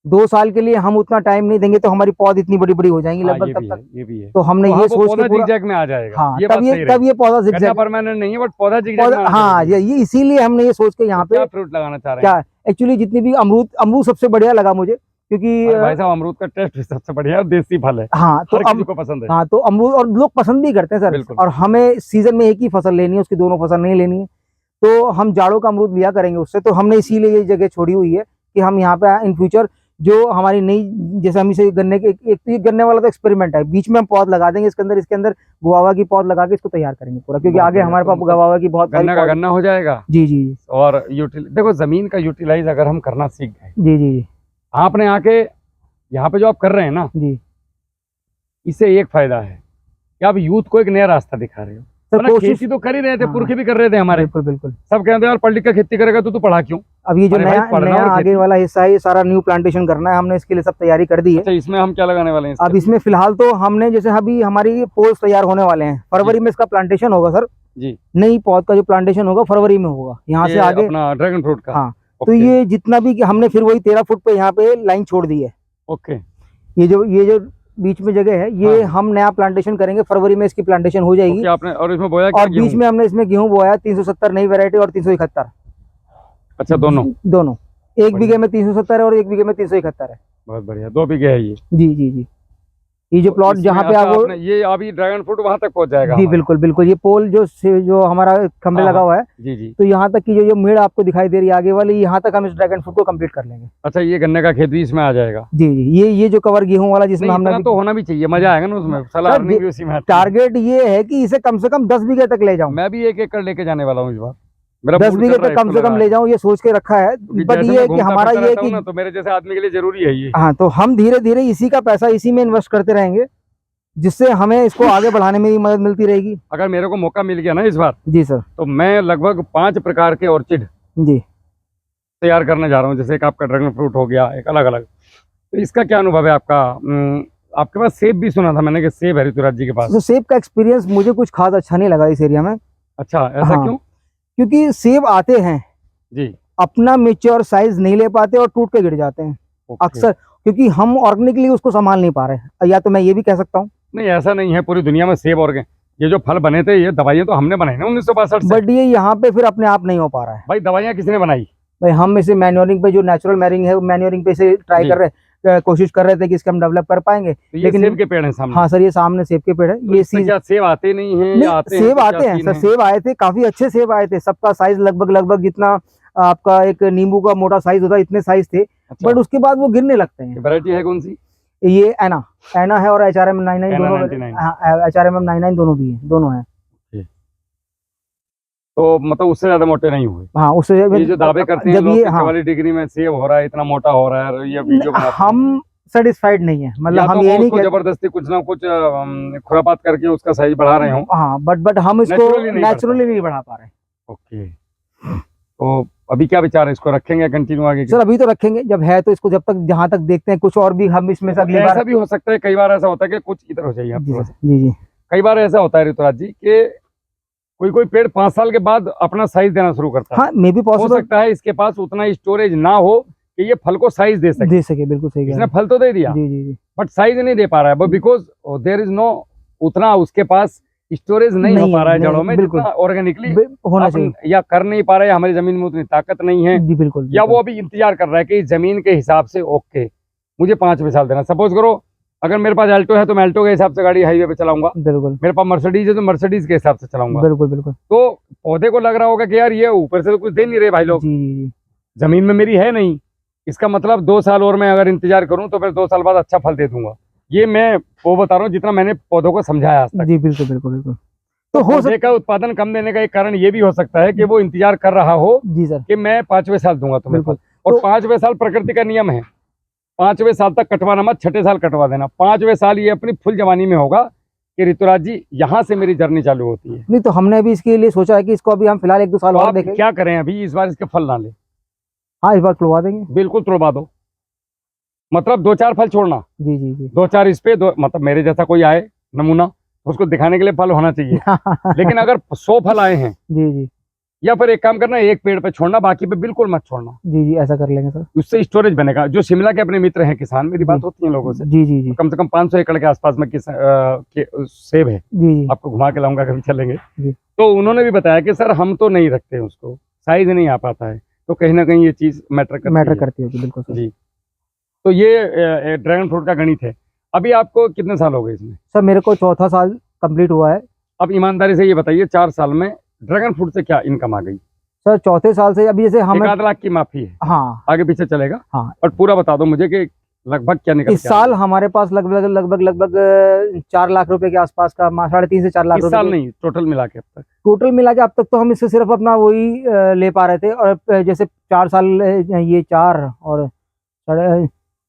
2 साल के लिए हम उतना टाइम नहीं देंगे तो हमारी पौध इतनी बड़ी बड़ी हो जाएंगी हाँ, लगभग ये तब भी तक। है, ये भी है। तो हमने तो हाँ, ये वो सोच पौधा के पूरा, जिगजैग में आ जाएगा। हाँ ये बात सही तब ये पौधा गन्ना zigzag- परमानेंट नहीं है, बट पौधा जिगजैग में आना हाँ जरूरी है। ये इसीलिए हमने ये सोच के यहाँ तो क्या पे फ्रूट लगाना चाह रहे हैं? क्या एक्चुअली जितनी भी अमरूद सबसे बढ़िया लगा मुझे, क्योंकि अरे भाई साहब, अमरूद का टेस्ट भी सबसे बढ़िया है और देसी फल है, हाँ तो हर किसी को पसंद है। हाँ तो अमरूद और लोग पसंद भी करते हैं सर। बिल्कुल। और हमें सीजन में एक ही फसल लेनी है, उसकी दोनों फसल नहीं लेनी है, तो हम जाड़ों का अमरूद लिया करेंगे उससे। तो हमने इसीलिए ये जगह छोड़ी हुई है कि हम यहाँ पे इन फ्यूचर जो हमारी नई, जैसे हम इसे गन्ने के एक तो ये गन्ने वाला तो एक्सपेरिमेंट है, बीच में हम पौध लगा देंगे इसके अंदर गुआवा की पौध लगा के इसको तैयार करेंगे पूरा, क्योंकि बहुत आगे बढ़िया। हमारे तो पास मतलब गुआवा की बहुत सारी गन्ना का पौध- गन्ना हो जाएगा। जी जी और देखो, जमीन का यूटिलाइज अगर हम करना सीख गए, जी जी जी आपने आके यहाँ पे जो आप कर रहे हैं ना, जी इससे एक फायदा है कि आप यूथ को एक नया रास्ता दिखा रहे हो। सर वरना कोशिश, खेती तो कर ही रहे थे, हाँ। पुरखे भी कर रहे थे हमारे, बिल्कुल बिल्कुल। सब कहते हैं यार पढ़ लिख के खेती करेगा तो तू पढ़ा क्यों? अब ये जो अरे भाई, नया पढ़ना नया और आगे खेती। वाला हिस्सा है ये सारा न्यू प्लांटेशन करना है, हमने इसके लिए सब तैयारी कर दी है। अच्छा, इसमें हम क्या लगाने वाले हैं अब इसमें फिलहाल तो हमने जैसे अभी हमारी पोल्स तैयार होने वाले हैं, फरवरी में इसका प्लांटेशन होगा सर। जी, नई पौध का जो प्लांटेशन होगा फरवरी में होगा, यहाँ से ये आगे। अपना ड्रैगन फ्रूट का। हाँ, तो ओके, ये जितना भी हमने फिर वही 13 फुट पे यहाँ पे लाइन छोड़ दी है। ओके। ये जो बीच में जगह है ये हाँ। हम नया प्लांटेशन करेंगे, फरवरी में इसकी प्लांटेशन हो जाएगी। ओके, आपने और इसमें बोया क्या? और बीच में हमने इसमें गेहूं बोया 370 नई वैरायटी और 371। अच्छा, दोनों? दोनों, एक बढ़िया। बीघे में 370 है और एक बीघे में 371 है। बहुत बढ़िया, 2 बीघे है ये। जी जी जी। ये जो तो प्लॉट इसमें जहाँ पे अच्छा, आप आपने ये अभी ड्रैगन फ्रूट वहां तक पहुंच जाएगा जी हमारा? बिल्कुल बिल्कुल, ये पोल जो हमारा खंबे हाँ, लगा हुआ है, जी जी। तो यहाँ तक की जो मेड़ आपको दिखाई दे रही है आगे वाली, यहाँ तक हम इस ड्रैगन फ्रूट को कंप्लीट कर लेंगे। अच्छा, ये गन्ने का खेत भी इसमें आ जाएगा? जी जी, ये जो कवर गेहूं वाला जिसमें नहीं, हमने इतना तो होना भी चाहिए, मजा आएगा ना उसमें, साला सर, अर्निंग भी उसी में आती है। टारगेट ये है कि इसे कम से कम 10 बीघे तक ले जाऊं। मैं भी 1 एकड़ लेके जाने वाला हूँ इस बार। मेरा 10 मूड बीघे चल रहा तक है कम इसको से कम लगा ले के। जाऊं, ये सोच के रखा है। क्योंकि बट जैसे ये मैं है कि घूमता हमारा फिरता ये है रहता हूँ कि ना, तो मेरे जैसे आदमी के लिए जरूरी है ये। हाँ, तो हम धीरे धीरे इसी का पैसा इसी में इन्वेस्ट करते रहेंगे, जिससे हमें इसको आगे बढ़ाने में भी मदद मिलती रहेगी। अगर मेरे को मौका मिल गया ना इस बार, जी सर। तो मैं लगभग 5 प्रकार के ऑर्चिड जी तैयार करने जा रहा हूँ। जैसे एक आपका ड्रैगन फ्रूट हो गया, एक अलग अलग। तो इसका क्या अनुभव है आपका? आपके पास सेब भी सुना था मैंने कि सेब है ऋतुराज जी के पास। तो सेब का एक्सपीरियंस मुझे कुछ खास अच्छा नहीं लगा इस एरिया में। अच्छा, ऐसा हाँ। क्यों? क्योंकि सेब आते हैं, जी, अपना मेच्योर साइज नहीं ले पाते और टूट के गिर जाते हैं ओके। अक्सर, क्योंकि हम ऑर्गेनिकली उसको संभाल नहीं पा रहे। या तो मैं ये भी कह सकता हूँ, नहीं, ऐसा नहीं है, पूरी दुनिया में सेब और ये जो फल बने थे, ये दवाइयाँ तो हमने बनाई ना 1962 से। बट ये यहाँ पे फिर अपने आप नहीं हो पा रहा है। भाई, दवाइयाँ किसने बनाई? भाई हम इसे मैन्योरिंग पे, जो नेचुरल मैरिंग है, मैन्योरिंग पे इसे ट्राई जी। कर रहे, कोशिश कर रहे थे कि इसके हम डेवलप कर पाएंगे। तो ये लेकिन सेब के पेड़ हैं सामने? हाँ सर, ये सामने सेब के पेड़ है। तो ये इससे क्या सेब आते नहीं हैं नहीं, या आते हैं? सेब तो आते क्या हैं सीन सर, है? सेब आए थे, काफी अच्छे सेब आए थे। सबका साइज लगभग लगभग जितना आपका एक नींबू का मोटा साइज होता है, इतने साइज थे। अच्छा, बट उसके बाद वो गिरने लगते हैं। वैरायटी है कौन सी? ये एना है और HRM 99 एना दोनों। 99। हाँ, HRM 99 दोनों भी है, दोनों है। तो मतलब उससे ज्यादा मोटे नहीं हुए? हाँ, उससे ये जो दावे करते हैं जब लोग ये कि हाँ, 44 डिग्री में सेब हो रहा है, इतना मोटा हो रहा है, ये वीडियो बनाते हैं। हम सेटिस्फाइड नहीं है, मतलब या हम तो ये वो नहीं उसको कहते। जबरदस्ती कुछ ना कुछ खुरापात करके उसका साइज बढ़ा रहे हो। हाँ, बट हम इसको Naturally नहीं नेचुरली नहीं बढ़ा पा रहे। ओके। तो अभी क्या विचार है, इसको रखेंगे कंटिन्यू आगे की? सर अभी तो रखेंगे, जब है तो इसको, जब तक जहाँ तक देखते हैं, कुछ और भी हम इसमें से अगली ऐसा बार। भी हो सकता है, कई बार ऐसा होता है कि कुछ इधर हो जाइए आप जी थोड़ा सर, सा। जी जी। कई बार ऐसा होता है ऋतुराज जी कि कोई कोई पेड़ 5 साल के बाद अपना साइज देना शुरू करता है। हाँ, मे भी हो पॉसिबल सकता है इसके पास उतना स्टोरेज ना हो कि ये फल को साइज दे सके। दे सके, बिल्कुल सही कह इसने रहे फल तो दे दिया, हैं। जी जी जी। बट साइज नहीं दे पा रहा है, but because there is no, उतना उसके पास स्टोरेज नहीं हो नहीं पा रहा है है, जड़ों में, बिल्कुल। जितना ऑर्गेनिकली होना चाहिए। या कर नहीं पा रहे, हमारी जमीन में उतनी ताकत नहीं है, जी बिल्कुल। या वो अभी इंतजार कर रहा है कि इस जमीन के हिसाब से ओके मुझे 5 साल देना। सपोज करो अगर मेरे पास अल्टो है तो मैं अल्टो के हिसाब से गाड़ी हाईवे पे चलाऊंगा, बिल्कुल मेरे पास मर्सिडीज है तो मर्सिडीज के हिसाब से चलाऊंगा। बिल्कुल बिल्कुल। तो पौधे को लग रहा होगा कि यार ये ऊपर से तो कुछ दे नहीं रहे भाई लोग, जी जी जी। जमीन में मेरी है नहीं, इसका मतलब 2 साल और मैं अगर इंतजार करूं तो फिर 2 साल बाद अच्छा फल दे दूंगा। ये मैं वो बता रहा हूँ जितना मैंने पौधों को समझाया आज तक। जी बिल्कुल बिल्कुल बिल्कुल। तो हो पौधे का उत्पादन कम देने का एक कारण ये भी हो सकता है कि वो इंतजार कर रहा हो जी सर, कि मैं 5वें साल दूंगा तुम्हें फल। बिल्कुल। और तो 5वें साल प्रकृति का नियम है, 5वें साल तक कटवाना मत, 6ठे साल कटवा देना। 5वें साल ये अपनी फुल जवानी में होगा कि ऋतुराज जी यहाँ से मेरी जर्नी चालू होती है। नहीं, तो हमने अभी इसके लिए सोचा है कि इसको अभी हम फिलहाल 1-2 साल तो और आप देखें। क्या करें, अभी इस बार इसके फल ना ले, हाँ, इस बार खुलवा देंगे। बिल्कुल तुड़वा दो, मतलब 2-4 फल छोड़ना, जी जी जी। 2-4 इस पे दो, मतलब मेरे जैसा कोई आए नमूना उसको दिखाने के लिए फल होना चाहिए। लेकिन अगर 100 फल आए हैं, जी जी या फिर एक काम करना, एक पेड़ पे छोड़ना, बाकी पे बिल्कुल मत छोड़ना, जी जी, ऐसा कर लेंगे सर। उससे स्टोरेज बनेगा। जो शिमला के अपने मित्र हैं किसान, मेरी बात होती है लोगों से, जी जी जी कम से कम 500 एकड़ के आसपास में सेब है, जी जी। आपको घुमा के लाऊंगा कभी चलेंगे। जी। तो उन्होंने भी बताया कि सर हम तो नहीं रखते उसको, साइज नहीं आ पाता है, तो कहीं ना कहीं ये चीज मैटर करती होगी, बिल्कुल सर। जी। तो ये ड्रैगन फ्रूट का गणित है। अभी आपको कितने साल हो गए इसमें? सर मेरे को चौथा साल कंप्लीट हुआ है। अब ईमानदारी से ये बताइए, 4 साल में ड्रैगन फ्रूट से क्या इनकम आ गई? सर चौथे साल से अभी जैसे हमें 1 लाख की माफी है, हाँ आगे पीछे चलेगा, हाँ, और पूरा बता दो मुझे कि लगभग क्या निकल इस के आ साल रहा हमारे पास लगभग 4 लाख रुपए के आसपास का, 3.5 से 4 है? लाख इस रुपए साल नहीं, टोटल मिला के अब तक? टोटल मिला के अब तक तो हम इससे सिर्फ अपना वही ले पा रहे थे। और जैसे 4 साल, ये 4 और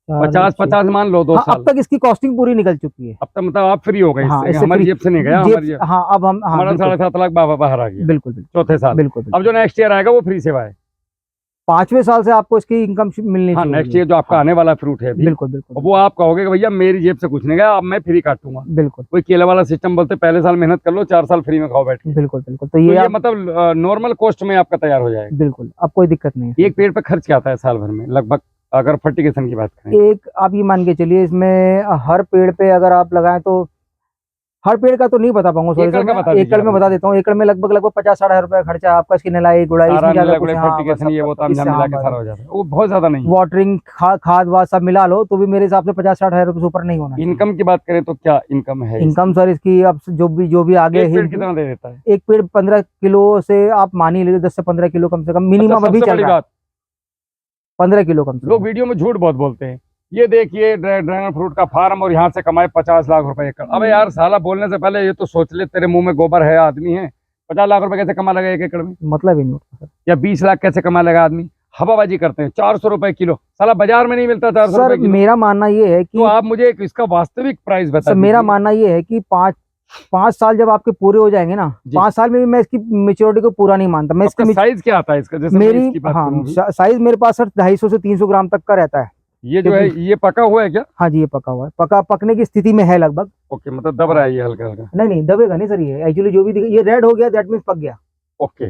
50 मान लो 2 हाँ, साल। अब तक इसकी कॉस्टिंग पूरी निकल चुकी है। अब तक मतलब आप फ्री हो गए हाँ, इससे, इससे हमारी free- जेब से नहीं गया, जेब- हमारी जेब, हाँ, अब हम हाँ, हमारा बिल्कुल 7.5 लाख बाहर आ गया बिल्कुल बिल्कुल चौथे साल। बिल्कुल अब जो नेक्स्ट ईयर आएगा वो फ्री सेवा है। 5वें साल से आपको इसकी इनकम मिलनी हाँ, चाहिए। नेक्स्ट ईयर जो आपका आने वाला फ्रूट है अभी, बिल्कुल बिल्कुल वो आप कहोगे कि भैया मेरी जेब से कुछ नहीं गया, अब मैं फ्री काटूंगा। बिल्कुल कोई केले वाला सिस्टम बोलते पहले साल मेहनत कर लो, 4 साल फ्री में खाओ बैठ के। बिल्कुल बिल्कुल। तो तो ये ये आप मतलब नॉर्मल कॉस्ट में आपका तैयार हो जाएगा। बिल्कुल, अब कोई दिक्कत नहीं है। एक पेड़ पे खर्च क्या आता है साल भर में लगभग, अगर फर्टिगेशन की बात करें? एक आप ये मान के चलिए, इसमें हर पेड़ पे अगर आप लगाएं तो, हर पेड़ का तो नहीं बता पाऊंगा, सॉरी एकड़ सर, का मैं बता दीजिए एकड़ में आप। बता देता हूँ। एकड़ में लगभग 50-60 हज़ार रुपया खर्चा आपका, इसकी निलाई गुड़ाई, सारा इसमें ज्यादा कुछ, मिला हाँ, फर्टिगेशन ये वो ताम झाम मिला के सारा हो जाता है, वो बहुत ज्यादा नहीं है। वाटरिंग, खाद वाद सब मिला लो तो भी मेरे हिसाब से 50-60 हज़ार रुपये से ऊपर नहीं होना चाहिए। इनकम की बात करें तो क्या इनकम है? इनकम सर इसकी अब जो भी आगे एक पेड़ हिल, कितना दे देता है? एक पेड़ 15 किलो से आप मान ही लीजिए, 10 से 15 किलो कम से कम मिनिमम अच्छा, अभी सबसे चल बड़ी रहा है, बात, 15 किलो कम से लोग कम। वीडियो में झूठ बहुत बोलते हैं, ये देखिए ड्रैगन फ्रूट का फार्म और यहाँ से कमाए 50 लाख रुपए एकड़। अबे यार साला, बोलने से पहले ये तो सोच ले, तेरे मुंह में गोबर है, आदमी है, 50 लाख रुपए कैसे कमा लेगा एक एकड़ में? मतलब ही नहीं होता सर। या 20 लाख कैसे कमा लेगा आदमी? हवाबाजी करते हैं। 400 रुपए किलो, साला बाजार में नहीं मिलता 400 सर रुपए किलो। मेरा मानना ये है तो कि आप मुझे इसका वास्तविक प्राइस बता सर मेरा दीजिए। मानना ये है कि 5 साल जब आपके पूरे हो जाएंगे ना, जी। 5 साल में भी मैं इसकी मेच्योरिटी को पूरा नहीं मानता। मैं आपका इसकी साइज क्या आता है इसका? जैसे मैं मेरी, इसकी बात हाँ, करूं अभी, साइज मेरे पास सर 250 से 300 ग्राम तक का रहता है। ये जो है ये पका हुआ है क्या? हाँ जी, ये पका हुआ है, पकने की स्थिति में है लगभग। ओके, मतलब दब रहा है ये हल्का हल्का। नहीं नहीं, दबेगा नहीं सर, ये एक्चुअली जो भी ये रेड हो गया दैट मीन्स पक गया। ओके,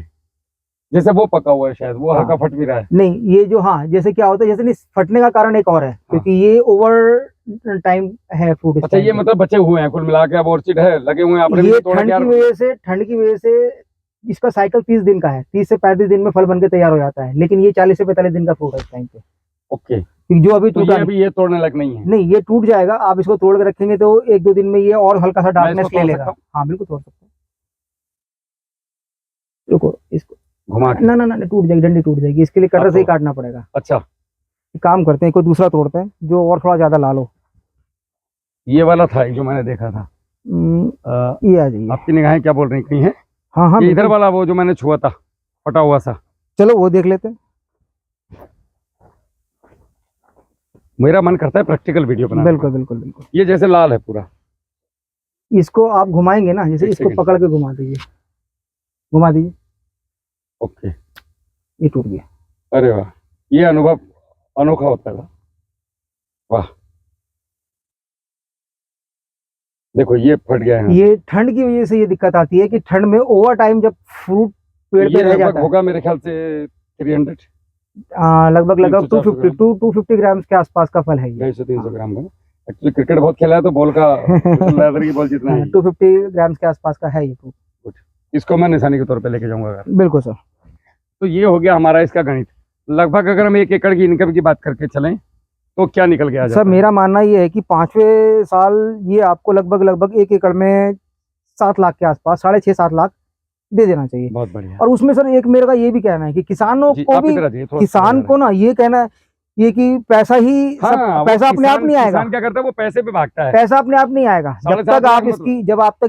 जैसे वो पका हुआ है शायद, वो हल्का फट भी रहा है। नहीं, ये जो, हाँ, जैसे क्या होता है, जैसे नहीं फटने का कारण एक और है, क्योंकि ये ओवर टाइम है फ्रूट। अच्छा, ये मतलब बचे हुए हैं कुल मिला के, अब ऑर्चिड है लगे हुए हैं आपने भी ये तोड़ के? ठंड की वजह से इसका साइकिल 30 दिन का है, 30 से 35 दिन में फल बन के तैयार हो जाता है, लेकिन ये 40 से 45 दिन का फ्रूट है इस टाइम पे। ओके, क्योंकि जो अभी तो टूटा ये अभी ये तोड़ने लग नहीं है? नहीं, ये टूट जाएगा। आप इसको तोड़ के रखेंगे तो 1-2 दिन में ये और हल्का सा डार्कनेस इसको ले तोड़ लेगा। सकता हूं? हाँ बिल्कुल तोड़ सकते हैं। रुको, इसको घुमा के? ना ना ना, टूट जाएगी, डंडी टूट जाएगी, इसके लिए कटर से ही तो काटना पड़ेगा। अच्छा, एक काम करते हैं, कोई दूसरा तोड़ते हैं जो और थोड़ा ज्यादा लाल हो। ये वाला था जो मैंने देखा था। ये आ जाइए। आपकी निगाहें क्या बोल रही, कहीं है? हाँ हाँ ये इधर बिल्कुल। वाला वो जो मैंने छुआ था, फटा हुआ सा? चलो वो देख लेते हैं। मेरा मन करता है प्रैक्टिकल वीडियो बनाने का। बिल्कुल बिल्कुल बिल्कुल। ये जैसे लाल है पूरा, इसको आप घुमाएंगे ना, जैसे एक इसको सेकंड। पकड़ के घुमा दीजिए, घुमा दीजिए, ओके, ये टूट गया। अरे वाह, ये अनुभव अनोखा होता है। वाह, देखो ये फट गया है। ये ठंड की वजह से ये दिक्कत आती है कि ठंड में ओवर टाइम जब फ्रूट पेड़ पे ये रह लगभग जाता है, होगा मेरे ख्याल से 300 लगभग 300-400 ग्राम। 250 ग्राम के आसपास का फल है ये। 250-300 ग्राम का। एक्चुअली क्रिकेट बहुत खेला है तो बॉल का लेदर की बॉल जितना है। 250 ग्राम के आसपास का है ये फ्रूट। इसको मैं निशानी के तौर पे लेके जाऊंगा अगर। बिल्कुल सर। तो ये हो गया हमारा इसका गणित। लगभग अगर हम 1 एकड़ की इनकम की बात करके चलें तो क्या निकल के आ जाता सर है? मेरा मानना ये है कि 5वें साल ये आपको लगभग 1 एकड़ में 7 लाख के आसपास, 6.5-7 लाख दे देना चाहिए। बहुत बढ़िया और उसमें सर एक मेरे का ये भी कहना है कि किसानों जी, को आप भी, इधर आ जाइए, थोड़ा किसान को ना ये कहना है ये कि पैसा ही हाँ, पैसा अपने आप नहीं आएगा। किसान क्या करता है, वो पैसे पे भागता है। पैसा अपने आप नहीं आएगा जब 7.5 तक आप लाख इसकी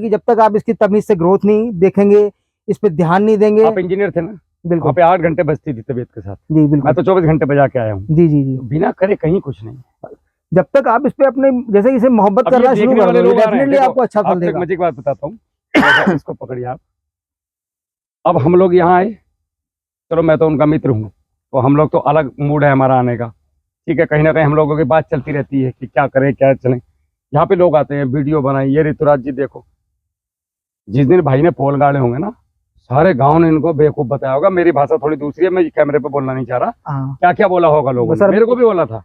जब तक आप इसकी तमीज से ग्रोथ नहीं देखेंगे, इस पे ध्यान नहीं देंगे। आप इंजीनियर थे ना? वहाँ बिल्कुल पे 8 घंटे बजती थी तबीयत के साथ। जी बिल्कुल। मैं तो 24 घंटे बजा के आया हूँ। जी जी जी। बिना करे कहीं कुछ नहीं। जब तक आप इस पे अपने जैसे इसे मोहब्बत अब ये करना शुरू देखने कर वाले दोगे, लोग आ रहे हैं, डेफिनेटली देखो, आपको अच्छा फल आपको एक देगा। मजे की बात बताता हूँ। इसको पकड़िए आप। अब हम लोग यहाँ आए, चलो मैं तो उनका मित्र हूँ, तो हम लोग तो अलग मूड है हमारा आने का, ठीक है। कहीं ना कहीं हम लोगों की बात चलती रहती है कि क्या करें क्या चलें। यहाँ पे लोग आते हैं, वीडियो बनाए, ये ऋतुराज जी देखो, जिस दिन भाई ने पोल गाड़े होंगे ना, सारे गांव ने इनको बेवकूफ बताया होगा। मेरी भाषा थोड़ी दूसरी है, मैं कैमरे पे बोलना नहीं चाह रहा, हाँ क्या क्या बोला होगा लोगों ने, सर, मेरे को भी बोला था।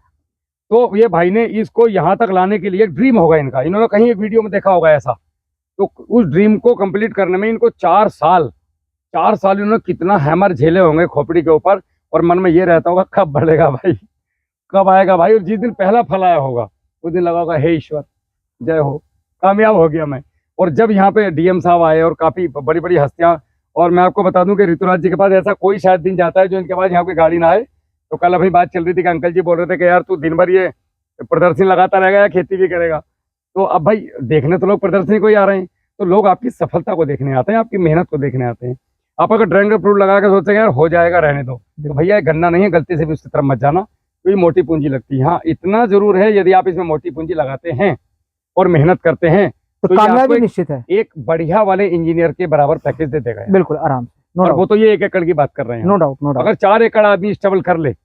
तो ये भाई ने इसको यहाँ तक लाने के लिए ड्रीम होगा इनका, इन्होंने कहीं एक वीडियो में देखा होगा ऐसा। तो उस ड्रीम को कंप्लीट करने में इनको 4 साल इन्होंने कितना हैमर झेले होंगे खोपड़ी के ऊपर। और मन में ये रहता होगा कब बढ़ेगा भाई, कब आएगा भाई। और जिस दिन पहला फल आया होगा उस दिन लगा होगा हे ईश्वर जय हो, कामयाब हो गया मैं। और जब यहाँ पे डीएम साहब आए और काफी बड़ी बड़ी हस्तियां, और मैं आपको बता दूं कि ऋतुराज जी के पास ऐसा कोई शायद दिन जाता है जो इनके पास यहाँ कोई गाड़ी ना आए। तो कल अभी बात चल रही थी कि अंकल जी बोल रहे थे कि यार तू दिन भर ये प्रदर्शनी लगाता रहेगा या खेती भी करेगा। तो अब भाई देखने तो लोग प्रदर्शनी को ही आ रहे हैं, तो लोग आपकी सफलता को देखने आते हैं, आपकी मेहनत को देखने आते हैं। आप अगर ड्रैगन फ्रूट लगा के सोचते हैं यार हो जाएगा रहने दो, तो भैया गन्ना नहीं है, गलती से भी उसकी तरफ मत जाना, क्योंकि मोटी पूंजी लगती है। हाँ इतना जरूर है, यदि आप इसमें मोटी पूंजी लगाते हैं और मेहनत करते हैं तो ये आपको कामयाबी निश्चित है। एक बढ़िया वाले इंजीनियर के बराबर पैकेज दे देगा। बिल्कुल आराम से। और वो तो ये 1 एकड़ की बात कर रहे हैं। No doubt, no doubt. अगर 4 एकड़ आदमी स्टेबल कर ले,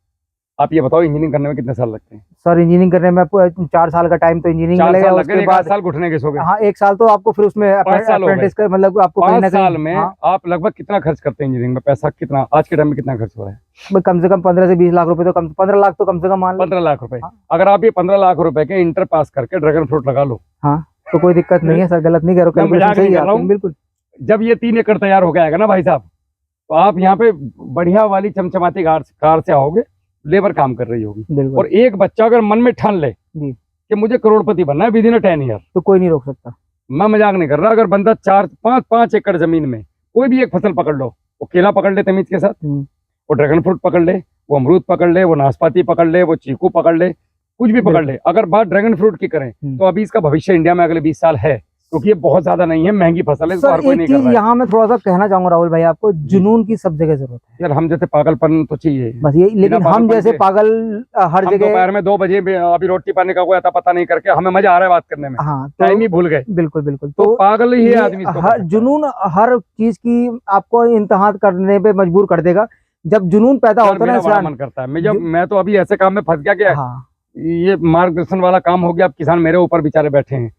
आप ये बताओ इंजीनियरिंग करने में कितने साल लगते हैं? सर इंजीनियरिंग करने में आपको 4 साल का टाइम तो इंजीनियरिंग 4 लगेगा, साल उसके लगे, 1 बाद साल घुटने के सो गए। हाँ 1 साल तो आपको फिर उसमें 5 साल हो गए। अप्रेंटिस का मतलब आपको कहीं 5 ना कहीं साल में हाँ, आप लगभग कितना खर्च करते हैं इंजीनियरिंग में? पैसा कितना आज के टाइम में कितना खर्च हो रहा है? कम से कम 15 से 20 लाख रुपए तो 15 लाख तो कम से कम मान लो। 15 लाख रुपए। हाँ। अगर आप ये 15 लाख रुपए के इंटर पास करके ड्रैगन फ्रूट लगा लो, हाँ तो कोई दिक्कत नहीं है सर, गलत नहीं करो, मैं मजाक कैलकुलेशन सही नहीं है कर रहा आपकी, हूँ। बिल्कुल। जब ये 3 एकड़ तैयार हो जाएगा ना भाई साहब, तो आप यहाँ पे बढ़िया वाली चमचमाती कार से आओगे, लेबर काम कर रही होगी। बिल्कुल। और एक बच्चा अगर मन में ठान ले जी। कि मुझे करोड़पति बनना है विदिन 10 ईयर, तो कोई नहीं रोक सकता। मैं मजाक नहीं कर रहा। अगर बंदा 4-5 एकड़ जमीन में कोई भी एक फसल पकड़ लो, वो केला पकड़ ले तमीज के साथ, वो ड्रैगन फ्रूट पकड़ ले, वो अमरूद पकड़ ले, वो नाशपाती पकड़ ले, वो चीकू पकड़ ले, कुछ भी पकड़ ले। अगर बात ड्रैगन फ्रूट की करें तो अभी इसका भविष्य इंडिया में अगले 20 साल है, क्योंकि ये बहुत ज्यादा नहीं है, महंगी फसल है, इसको हर सर कोई एक नहीं कर चीज रहा है। यहाँ मैं थोड़ा सा कहना चाहूंगा राहुल भाई आपको, जुनून की सब जगह जरूरत है यार हम जैसे पागलपन तो चाहिए बस ये, लेकिन हम पागलपन जैसे के- पागल हर हम जगह। दोपहर में 2 बजे अभी रोटी पानी का कोई आता पता नहीं करके हमें मजा आ रहा है बात करने में, हाँ टाइम तो ही भूल गए। बिल्कुल बिल्कुल। तो पागल ही है ये आदमी इसको कर हर सकता है। जुनून हर चीज की आपको इंतहा करने पे मजबूर कर देगा। जब जुनून पैदा यार होता है मेरा ना बड़ा इंसान। मन करता है, मैं तो अभी ऐसे काम में फंस गया कि हाँ ये मार्गदर्शन वाला काम हो गया। अब किसान मेरे ऊपर बेचारे बैठे हैं,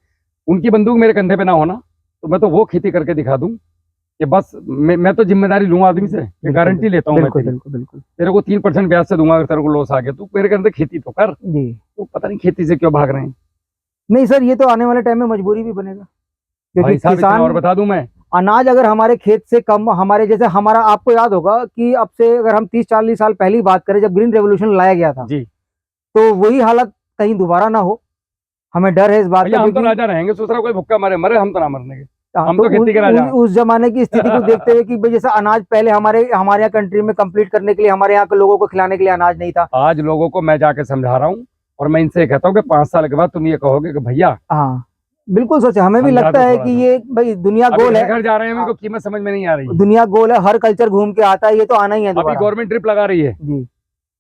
उनकी बंदूक मेरे कंधे पे ना होना, तो मैं तो वो खेती करके दिखा दूं कि बस मैं तो जिम्मेदारी लूंगा आदमी से, ये गारंटी लेता हूँ मैं बिल्कुल तेरी। बिल्कुल बिल्कुल तेरे को 3% ब्याज से दूंगा अगर तेरे को लॉस आ गया, तू मेरे कहने से खेती तो कर। जी। तो पता नहीं खेती से क्यों भाग रहे हैं नहीं सर, ये तो आने वाले टाइम में मजबूरी भी बनेगा, क्योंकि भाई साहब। इतना और किसान बता दूं मैं, अनाज अगर हमारे खेत से कम, हमारे जैसे हमारा, आपको याद होगा कि अब से अगर हम 30-40 साल पहले ही बात करें जब ग्रीन रेवोल्यूशन लाया गया था, जी तो वही हालत कहीं दोबारा ना हो, हमें डर है इस बात भैया का। हम तो क्योंकि राजा रहेंगे, दूसरा कोई भुक्का मरे मरे, हम तो ना मरने के। हाँ, हम तो खेती के राजा हैं। उस जमाने की स्थिति को देखते हुए कि भाई जैसे अनाज पहले हमारे यहाँ कंट्री में कंप्लीट करने के लिए, हमारे यहाँ के लोगों को खिलाने के लिए अनाज नहीं था। आज लोगों को मैं जाके समझा रहा हूँ और मैं इनसे कहता हूँ कि 5 साल के बाद तुम ये कहोगे कि भैया। हाँ बिल्कुल सोचा, हमें भी समझा लगता दो है थोड़ा कि सा। ये भाई दुनिया अभी गोल है, घर जा रहे हैं, मेरे को कीमत समझ में नहीं आ रही है। दुनिया गोल है, हर कल्चर घूम के आता है, ये तो आना ही है अभी दोबारा। गवर्नमेंट ट्रिप लगा रही है जी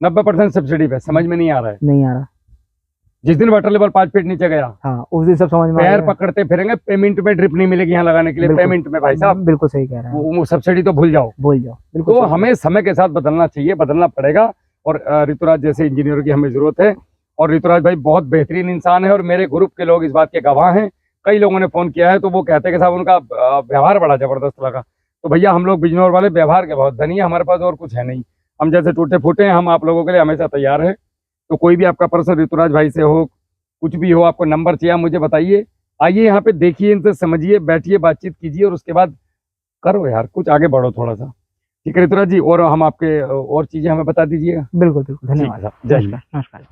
90% सब्सिडी पे, समझ में नहीं आ रहा है। नहीं आ रहा। जिस दिन वाटर लेवल 5 फीट नीचे गया, हाँ उस दिन सब समझ में आ पैर गया। पकड़ते फिरेंगे, पेमेंट में ड्रिप नहीं मिलेगी यहाँ लगाने के लिए, बिल्कुल। पेमेंट में भाई साहब बिल्कुल सही कह रहे हैं, वो सब्सिडी तो भूल जाओ। भूल जाओ, बिल्कुल तो सही। हमें समय के साथ बदलना चाहिए, बदलना पड़ेगा। और ऋतुराज जैसे इंजीनियर की हमें जरूरत है। और ऋतुराज भाई बहुत बेहतरीन इंसान है और मेरे ग्रुप के लोग इस बात के गवाह हैं। कई लोगों ने फोन किया है तो वो कहते हैं कि साहब उनका व्यवहार बड़ा जबरदस्त लगा। तो भैया हम लोग बिजनौर वाले व्यवहार के बहुत धनी है, हमारे पास और कुछ है नहीं। हम जैसे टूटे फूटे हैं, हम आप लोगों के लिए हमेशा तैयार है। तो कोई भी आपका प्रश्न ऋतुराज भाई से हो, कुछ भी हो, आपको नंबर चाहिए, मुझे बताइए। आइए यहाँ पे देखिए, इनसे समझिए, बैठिए, बातचीत कीजिए और उसके बाद करो यार कुछ आगे बढ़ो थोड़ा सा। ठीक है ऋतुराज जी, और हम आपके और चीजें हमें बता दीजिएगा। बिल्कुल बिल्कुल, ठीक है धन्यवाद। साहब, जय हिंद। नमस्कार।